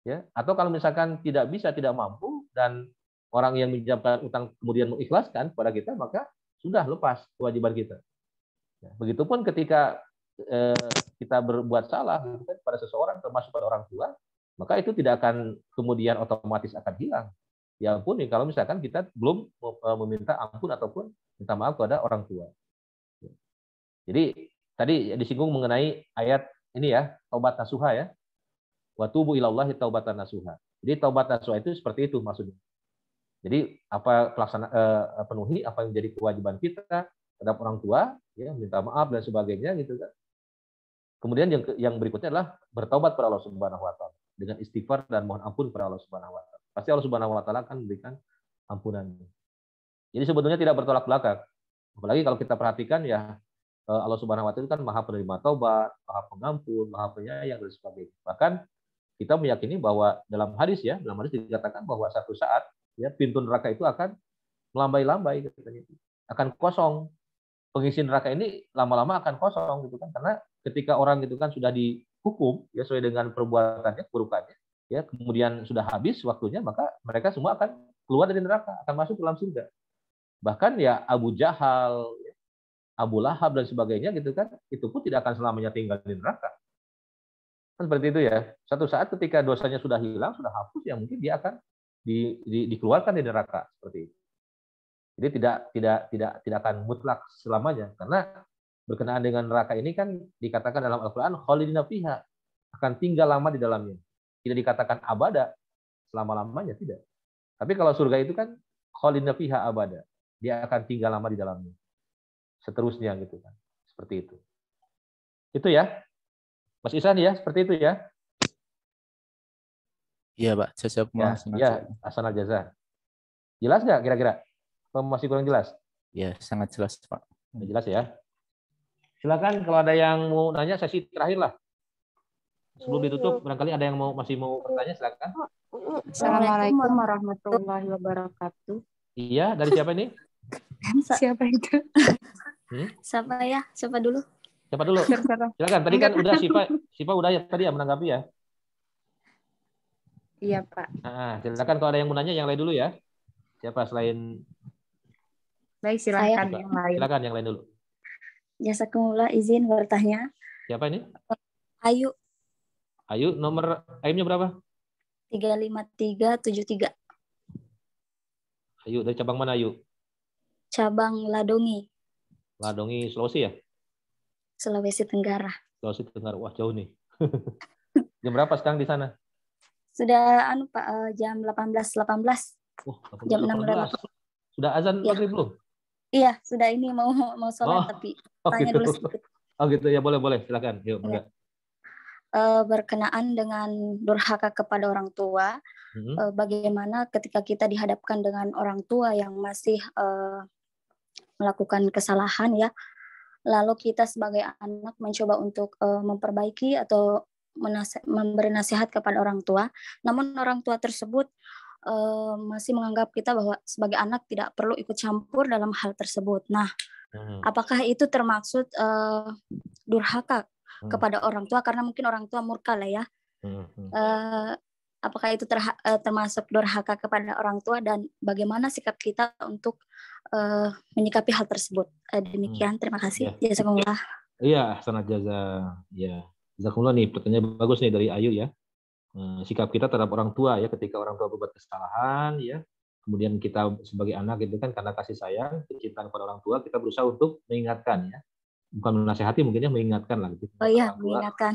Ya, atau kalau misalkan tidak mampu dan orang yang meminjamkan utang kemudian mengikhlaskan kepada kita, maka sudah lepas kewajiban kita. Ya, begitupun ketika kita berbuat salah gitu kan, pada seseorang termasuk pada orang tua, maka itu tidak akan kemudian otomatis akan hilang. Ya ampun, kalau misalkan kita belum meminta ampun ataupun minta maaf kepada orang tua. Ya. Jadi tadi disinggung mengenai ayat ini ya, taubat nasuha ya. Wa tubu ilallahi taubatan nasuha. Jadi taubat nasuha itu seperti itu maksudnya. Jadi penuhi apa yang menjadi kewajiban kita terhadap orang tua, ya, minta maaf dan sebagainya gitu kan. Kemudian yang berikutnya adalah bertaubat kepada Allah Subhanahu wa Ta'ala dengan istighfar dan mohon ampun kepada Allah Subhanahu wa Ta'ala. Pasti Allah Subhanahu wa Ta'ala akan memberikan ampunan. Jadi sebetulnya tidak bertolak belakang. Apalagi kalau kita perhatikan ya, Allah Subhanahu wa Ta'ala kan Maha penerima taubat, Maha pengampun, Maha penyayang dan sebagainya. Bahkan kita meyakini bahwa dalam hadis dikatakan bahwa satu saat ya pintu neraka itu akan melambai-lambai katanya, akan kosong. Pengisi neraka ini lama-lama akan kosong gitu kan, karena ketika orang gitu kan sudah dihukum ya sesuai dengan perbuatannya, keburukannya, ya kemudian sudah habis waktunya, maka mereka semua akan keluar dari neraka, akan masuk ke dalam surga. Bahkan ya Abu Jahal, Abu Lahab dan sebagainya gitu kan, itu pun tidak akan selamanya tinggal di neraka. Kan seperti itu ya. Satu saat ketika dosanya sudah hilang, sudah hapus, ya mungkin dia akan dikeluarkan di neraka seperti itu. Jadi tidak akan mutlak selamanya, karena berkenaan dengan neraka ini kan dikatakan dalam Al-Qur'an khalidina fiha, akan tinggal lama di dalamnya. Tidak dikatakan abada selama-lamanya, tidak. Tapi kalau surga itu kan khalidina fiha abada, dia akan tinggal lama di dalamnya. Seterusnya gitu kan. Seperti itu. Itu ya. Mas Ihsan ya, seperti itu ya. Iya, Pak. Ya, Ahsanal Jazaa. Jelas nggak kira-kira? Masih kurang jelas? Ya, sangat jelas, Pak. Jelas ya. Silakan kalau ada yang mau nanya, sesi terakhir lah. Sebelum ditutup, barangkali ada yang masih mau bertanya, silakan. Assalamualaikum warahmatullahi wabarakatuh. Iya, dari siapa ini? Siapa itu? Siapa ya? Siapa dulu? Siapa dulu? Silakan. Tadi kan udah Siva udah ya tadi ya menanggapi ya. Iya, Pak. Nah, silakan kalau ada yang mau nanya yang lain dulu ya. Siapa selain Baik, silakan yang lain. Silakan yang lain dulu. Jazakumullah, izin bertanya. Siapa ini? Ayu. Ayu, nomor AM-nya berapa? 35373. Ayu, dari cabang mana Ayu? Cabang Ladongi. Ladongi, Sulawesi ya? Sulawesi Tenggara. Sulawesi Tenggara, wah jauh nih. Jam berapa sekarang di sana? Sudah Pak, jam 18.18. Oh, jam 6 Sudah azan maghrib belum? Iya, sudah ini mau sholat tapi tanya gitu. dulu sedikit. Oh gitu ya, boleh silakan. Yuk, enggak. Berkenaan dengan durhaka kepada orang tua, bagaimana ketika kita dihadapkan dengan orang tua yang masih melakukan kesalahan ya, lalu kita sebagai anak mencoba untuk memperbaiki atau memberi nasihat kepada orang tua, namun orang tua tersebut masih menganggap kita bahwa sebagai anak tidak perlu ikut campur dalam hal tersebut. Nah, apakah itu termaksud durhaka kepada orang tua, karena mungkin orang tua murka lah ya. Apakah itu termasuk durhaka kepada orang tua, dan bagaimana sikap kita untuk menyikapi hal tersebut? Demikian, terima kasih. Jazakumullah. Iya, sangat jaza. Ya, jazakumullah nih, pertanyaan bagus nih dari Ayu ya. Sikap kita terhadap orang tua ya, ketika orang tua berbuat kesalahan ya, kemudian kita sebagai anak itu kan karena kasih sayang, kecintaan kepada orang tua, kita berusaha untuk mengingatkan ya. Bukan menasehati, mungkinnya mengingatkan lah gitu. Oh iya, mengingatkan.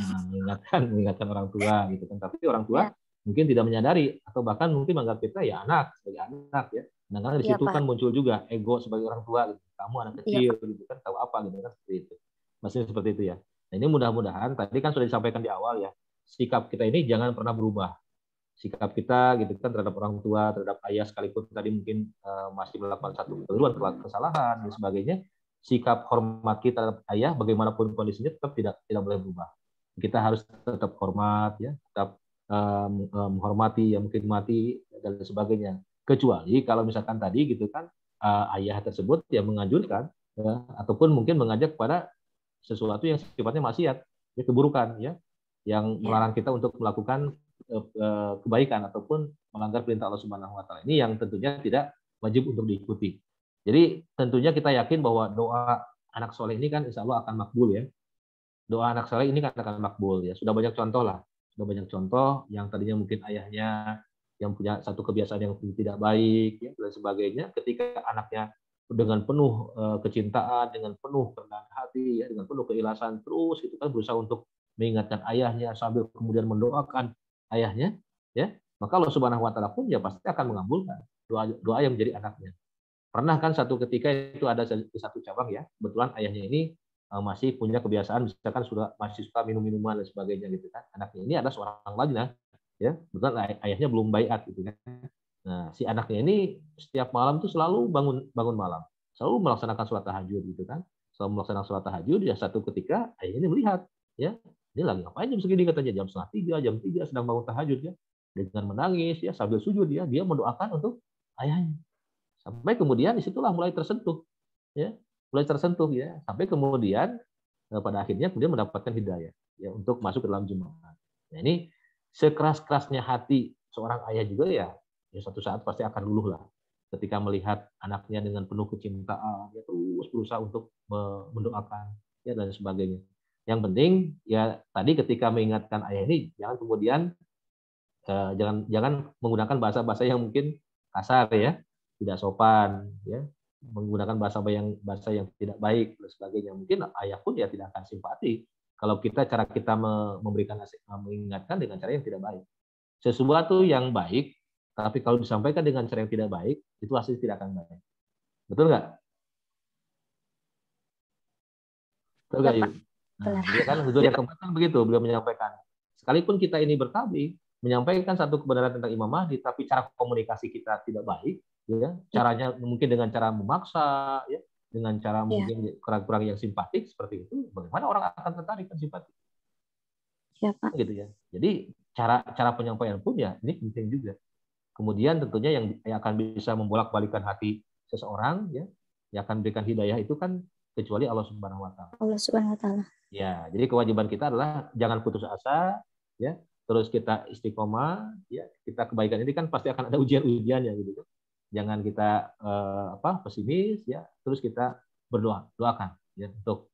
Mengingatkan orang tua gitu kan. Tapi orang tua mungkin tidak menyadari atau bahkan mungkin menganggap kita ya anak, sebagai anak ya. Kadang-kadang di situ kan muncul juga ego sebagai orang tua gitu. Kamu anak kecil gitu kan, tahu apa gitu kan, seperti itu. Maksudnya seperti itu ya. Nah, ini mudah-mudahan tadi kan sudah disampaikan di awal ya. Sikap kita ini jangan pernah berubah. Sikap kita gitu kan terhadap orang tua, terhadap ayah sekalipun tadi mungkin masih melakukan satu kekeliruan, kesalahan dan sebagainya. Sikap hormat kita terhadap ayah bagaimanapun kondisinya tetap tidak boleh berubah. Kita harus tetap hormat ya, tetap menghormati ya, mungkin mati dan sebagainya. Kecuali kalau misalkan tadi gitu kan ayah tersebut ya menganjurkan ya, ataupun mungkin mengajak kepada sesuatu yang sifatnya maksiat, ya, keburukan ya, yang melarang kita untuk melakukan kebaikan ataupun melanggar perintah Allah Subhanahu wa taala. Ini yang tentunya tidak wajib untuk diikuti. Jadi tentunya kita yakin bahwa doa anak soleh ini kan insya Allah akan makbul ya. Doa anak soleh ini kan akan makbul ya. Sudah banyak contoh lah. Sudah banyak contoh yang tadinya mungkin ayahnya yang punya satu kebiasaan yang tidak baik ya, dan sebagainya. Ketika anaknya dengan penuh kecintaan, dengan penuh kerendahan hati, ya, dengan penuh keikhlasan terus itu kan berusaha untuk mengingatkan ayahnya sambil kemudian mendoakan ayahnya, ya, maka Allah Subhanahu wa taala pun ya pasti akan mengabulkan doa yang menjadi anaknya. Pernah kan satu ketika itu ada di satu cabang ya, kebetulan ayahnya ini masih punya kebiasaan misalkan sudah masih suka minum-minuman dan sebagainya gitu kan. Anaknya ini ada seorang lajnah ya, kebetulan ayahnya belum baiat gitu kan. Nah, si anaknya ini setiap malam tuh selalu bangun malam, selalu melaksanakan sholat tahajud gitu kan. Selalu melaksanakan sholat tahajud, ya satu ketika ayahnya ini melihat ya, ini lagi ngapain jam segini katanya, jam 2:30, jam 3 sedang bangun tahajud ya. Dengan menangis ya sambil sujud dia mendoakan untuk ayahnya. Sampai kemudian disitulah mulai tersentuh ya, sampai kemudian pada akhirnya kemudian mendapatkan hidayah ya untuk masuk ke dalam jemaah. Nah, ini sekeras-kerasnya hati seorang ayah juga ya suatu saat pasti akan luluh lah ketika melihat anaknya dengan penuh kecintaan ya terus berusaha untuk mendoakan ya dan sebagainya. Yang penting ya tadi ketika mengingatkan ayah ini jangan kemudian jangan menggunakan bahasa-bahasa yang mungkin kasar ya, tidak sopan ya, menggunakan bahasa yang tidak baik dan sebagainya. Mungkin ayah pun ya tidak akan simpati kalau cara kita memberikan mengingatkan dengan cara yang tidak baik. Sesuatu yang baik tapi kalau disampaikan dengan cara yang tidak baik itu hasilnya tidak akan baik. Betul nggak? Betul nggak, Yu? Nah, dia kan huzur yang keempat begitu beliau menyampaikan. Sekalipun kita ini bertablik menyampaikan satu kebenaran tentang Imam Mahdi, tapi cara komunikasi kita tidak baik, ya, caranya mungkin dengan cara memaksa, ya, dengan cara mungkin kurang yang simpatik seperti itu, bagaimana orang akan tertarik dan simpatik? Siapa? Gitu ya. Jadi cara penyampaian pun ya ini penting juga. Kemudian tentunya yang akan bisa membolak-balikan hati seseorang, ya, yang akan memberikan hidayah itu kan kecuali Allah Subhanahu wa taala. Allah Subhanahu wa taala. Ya, jadi kewajiban kita adalah jangan putus asa, ya. Terus kita istiqomah, ya. Kita kebaikan ini kan pasti akan ada ujian-ujiannya gitu. Jangan kita pesimis, ya. Terus kita doakan ya untuk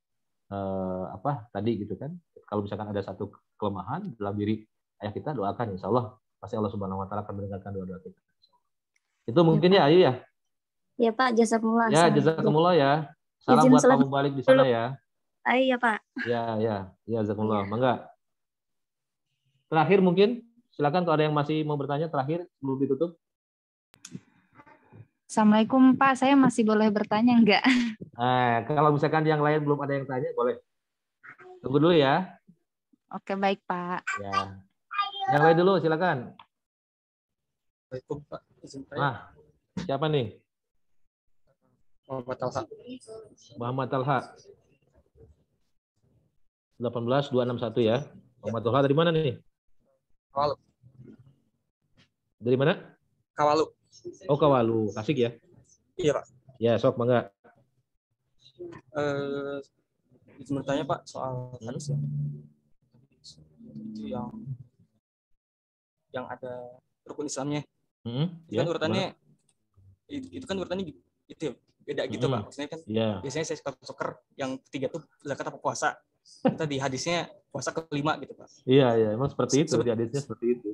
tadi gitu kan. Kalau misalkan ada satu kelemahan dalam diri ayah kita, doakan, insya Allah pasti Allah Subhanahu wa taala akan mendengarkan doa-doa kita. Itu mungkin ya Ayu ya. Ya Pak, jazakumullah. Ya, jazakumullah ya. Salam buat kamu balik di sana ya. Ayo ya Pak. Ya, jazakumullah. Mangga. Terakhir mungkin, silakan kalau ada yang masih mau bertanya terakhir sebelum ditutup. Assalamualaikum Pak, saya masih boleh bertanya enggak? Kalau misalkan yang lain belum ada yang tanya, boleh. Tunggu dulu ya. Oke, baik Pak. Ya. Yang lain dulu, silakan. Assalamualaikum Pak. Siapa nih? Muhammad Talha. Muhammad Talha. 18261 ya. Muhammad Talha dari mana nih? Kawalu. Dari mana? Kawalu. Oh, Kawalu. Tasik ya? Iya, Pak. Ya, sok mangga. Izin bertanya Pak soal hadis ya. Itu yang ada rukun Islamnya. Itu kan urutannya itu kan urutannya itu ya, beda gitu Pak. Maksudnya kan biasanya saya suka soccer yang ketiga tuh zakat apa puasa. Kita di hadisnya puasa kelima gitu Pak. Iya, emang seperti itu, di hadisnya seperti itu.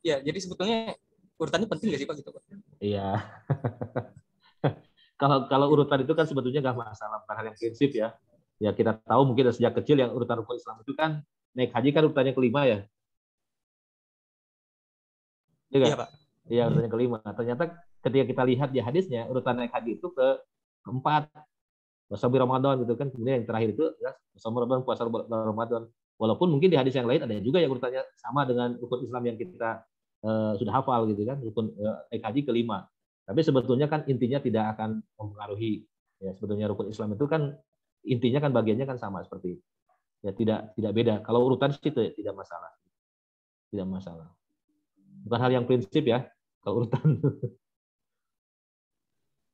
Iya, jadi sebetulnya urutannya penting nggak sih Pak gitu Pak? Iya. Kalau urutan itu kan sebetulnya nggak masalah, bukan hal yang prinsip ya. Ya kita tahu mungkin dari sejak kecil yang urutan rukun Islam itu kan naik haji kan urutannya kelima ya. Iya Pak. Iya, urutannya kelima. Ternyata ketika kita lihat di hadisnya urutan naik haji itu keempat. Puasa Ramadan gitu kan. Kemudian yang terakhir itu ya, puasa Ramadan. Walaupun mungkin di hadis yang lain ada juga yang urutannya sama dengan rukun Islam yang kita sudah hafal gitu kan, rukun naik haji kelima. Tapi sebetulnya kan intinya tidak akan mempengaruhi. Ya, sebetulnya rukun Islam itu kan intinya kan bagiannya kan sama seperti itu. Ya tidak beda. Kalau urutan itu tidak masalah. Tidak masalah. Bukan hal yang prinsip ya kalau urutan.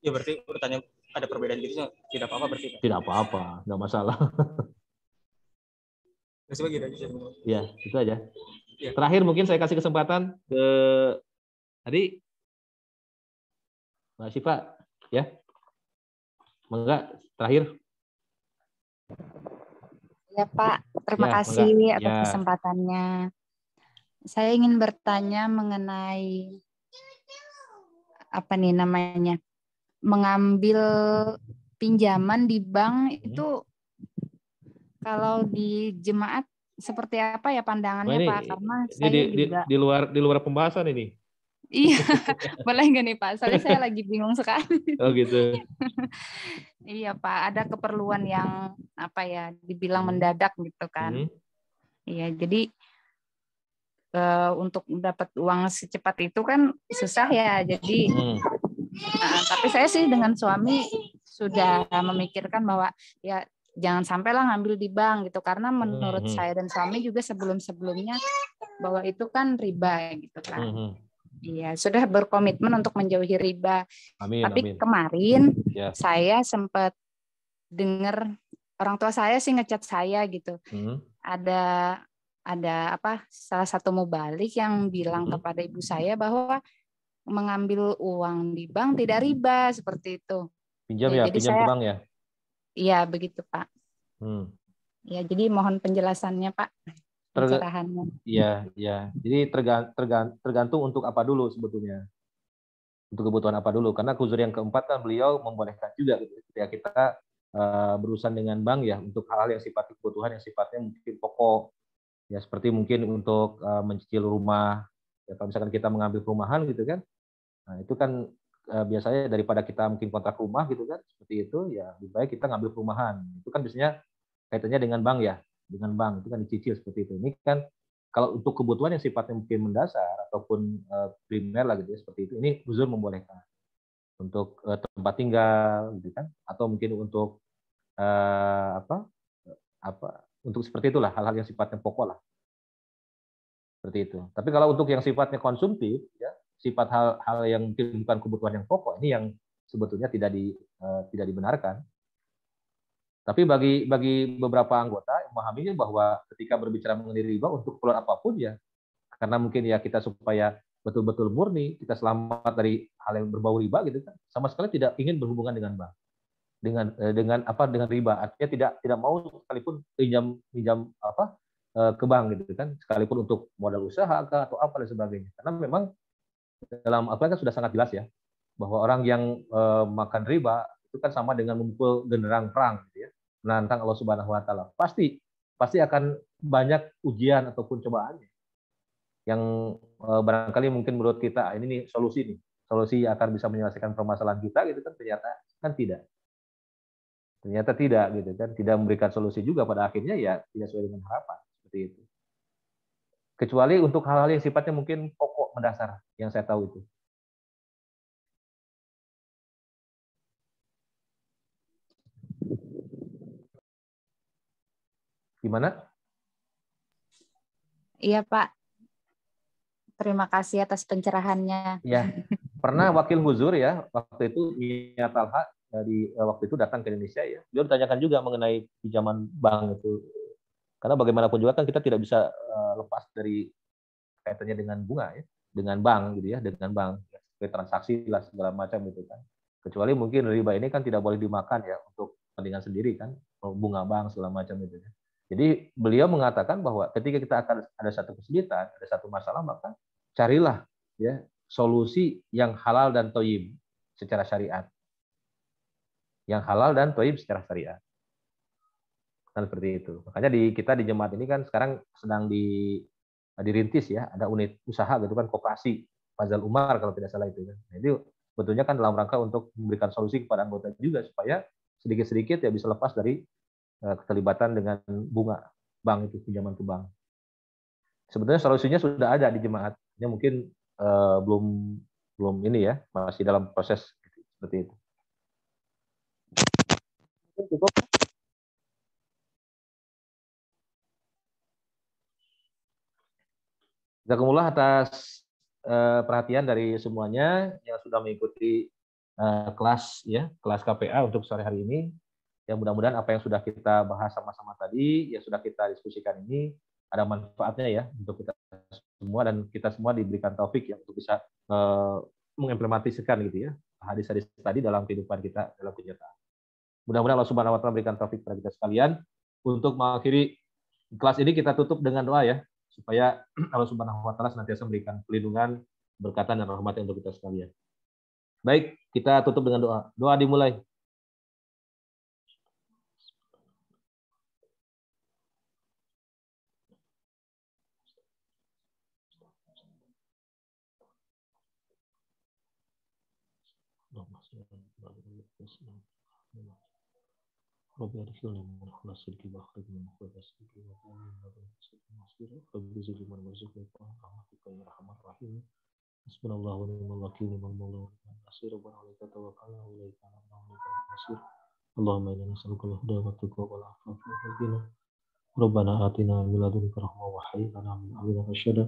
Ya berarti urutannya ada perbedaan gitu tidak apa-apa berarti. Tidak apa-apa, enggak masalah. Ya, itu aja. Ya. Terakhir mungkin saya kasih kesempatan ke tadi Mbak Syifa ya. Mangga terakhir. Ya Pak, terima kasih atas kesempatannya. Saya ingin bertanya mengenai apa nih namanya, mengambil pinjaman di bank itu kalau di jemaat seperti apa ya pandangannya Pak? Karena saya juga di luar pembahasan ini. Iya, boleh nggak nih Pak? Soalnya saya lagi bingung sekali. Oh gitu. Iya Pak, ada keperluan yang apa ya, dibilang mendadak gitu kan. Iya, jadi untuk dapat uang secepat itu kan susah ya. Jadi, tapi saya sih dengan suami sudah memikirkan bahwa ya jangan sampailah ngambil di bank gitu, karena menurut saya dan suami juga sebelum-sebelumnya bahwa itu kan riba gitu kan. Iya, sudah berkomitmen untuk menjauhi riba. Tapi kemarin saya sempat dengar orang tua saya sih ngechat saya gitu. Ada apa salah satu mubalik yang bilang kepada ibu saya bahwa mengambil uang di bank tidak riba seperti itu. Pinjam ya, pinjam ke bank ya. Iya, begitu Pak. Ya, jadi mohon penjelasannya Pak. Iya. Jadi tergantung untuk apa dulu sebetulnya. Untuk kebutuhan apa dulu. Karena kuzur yang keempat kan beliau membolehkan juga ketika kita berurusan dengan bank ya untuk hal-hal yang sifatnya kebutuhan yang sifatnya mungkin pokok. Ya seperti mungkin untuk mencicil rumah. Ya, kalau misalkan kita mengambil perumahan gitu kan. Nah, itu kan biasanya daripada kita mungkin kontrak rumah gitu kan. Seperti itu ya lebih baik kita ngambil perumahan. Itu kan biasanya kaitannya dengan bank ya. Dengan bank itu kan dicicil seperti itu. Ini kan kalau untuk kebutuhan yang sifatnya mungkin mendasar ataupun primer lah gitu ya, seperti itu, ini uzur membolehkan untuk tempat tinggal gitu kan, atau mungkin untuk untuk seperti itulah, hal-hal yang sifatnya pokok lah seperti itu. Tapi kalau untuk yang sifatnya konsumtif ya, sifat hal yang mungkin bukan kebutuhan yang pokok, ini yang sebetulnya tidak dibenarkan. Tapi bagi beberapa anggota memahaminya bahwa ketika berbicara mengenai riba untuk keluar apapun ya, karena mungkin ya kita supaya betul-betul murni, kita selamat dari hal yang berbau riba gitu kan, sama sekali tidak ingin berhubungan dengan bank, dengan riba. Artinya tidak mau sekalipun pinjam ke bank gitu kan, sekalipun untuk modal usaha atau apa dan sebagainya. Karena memang dalam Al-Quran kan sudah sangat jelas ya, bahwa orang yang makan riba itu kan sama dengan memukul genderang perang gitu ya, menantang Allah Subhanahu wa taala. Pasti akan banyak ujian ataupun cobaannya yang barangkali mungkin menurut kita ini nih solusi yang akan bisa menyelesaikan permasalahan kita gitu kan, ternyata tidak gitu kan, tidak memberikan solusi juga, pada akhirnya ya tidak sesuai dengan harapan seperti itu. Kecuali untuk hal-hal yang sifatnya mungkin pokok mendasar yang saya tahu itu. Gimana? Iya Pak. Terima kasih atas pencerahannya. Ya, pernah Wakil Huzur ya, waktu itu Mia Talha waktu itu datang ke Indonesia ya. Dia ditanyakan juga mengenai pinjaman bank itu. Karena bagaimanapun juga kan kita tidak bisa lepas dari kaitannya dengan bunga ya, dengan bank gitu ya, dengan bank, transaksi lah segala macam gitu kan. Kecuali mungkin riba ini kan tidak boleh dimakan ya untuk kepentingan sendiri kan, bunga bank segala macam itu ya. Jadi beliau mengatakan bahwa ketika kita akan ada satu kesulitan, ada satu masalah, maka carilah ya solusi yang halal dan thayyib secara syariat. Yang halal dan thayyib secara syariat. Kan seperti itu. Makanya kita di jemaat ini kan sekarang sedang dirintis ya, ada unit usaha gitu kan, koperasi Fazal Umar kalau tidak salah itu kan. Nah, itu betulnya kan dalam rangka untuk memberikan solusi kepada anggota juga supaya sedikit-sedikit ya bisa lepas dari keterlibatan dengan bunga bank itu, pinjaman ke bank. Sebetulnya solusinya sudah ada di jemaat, ya mungkin belum ini ya, masih dalam proses seperti itu. Cukup. Jazakumullah atas perhatian dari semuanya yang sudah mengikuti kelas KPA untuk sore hari ini. Ya mudah-mudahan apa yang sudah kita bahas sama-sama tadi, yang sudah kita diskusikan ini ada manfaatnya ya untuk kita semua, dan kita semua diberikan taufik ya untuk bisa mengimplementasikan gitu ya hadis-hadis tadi dalam kehidupan kita, dalam kenyataan. Mudah-mudahan Allah Subhanahu wa taala berikan taufik kepada kita sekalian. Untuk mengakhiri kelas ini kita tutup dengan doa ya, supaya Allah Subhanahu wa taala senantiasa memberikan pelindungan, berkatan dan rahmatnya untuk kita sekalian. Baik, kita tutup dengan doa. Doa dimulai. Rabbi adkhilna min khalasidki wa akhrijna min khalasidki wa qulna min khalasidki masjid Rabbi zidna warzuqna rahmatika ya arhamar rahim. Hasbunallahu wa ni'mal wakeel, ni'mal mawla wa ni'mal nasir. Rabbana 'alaika tawakkalna wa ilaika anabna wa ilaikal masir. Allahumma inna nas'aluka al-huda wa at-tuqa wal 'afafa wal ghina. Rabbana atina min ladunka rahmah wa hayyi lana min amrina rashada.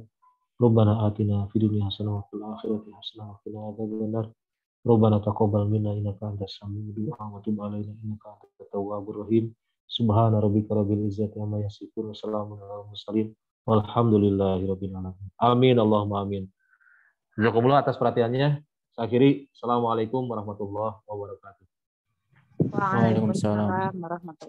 Rabbana atina fid dunya hasanah wa fil akhirati hasanah wa qina adzabannar. Rabbana taqabbal minna innaka antas samiul du'a wa tub 'alaina innaka antat tawwabur rahim. Subhana rabbika rabbil izzati amma yasifun wa salamun 'alal mursalin walhamdulillahi rabbil alamin. Amin Allahumma amin. Jazakumullah atas perhatiannya. Saya akhiri. Assalamualaikum warahmatullahi wabarakatuh. Waalaikumsalam warahmatullahi wabarakatuh.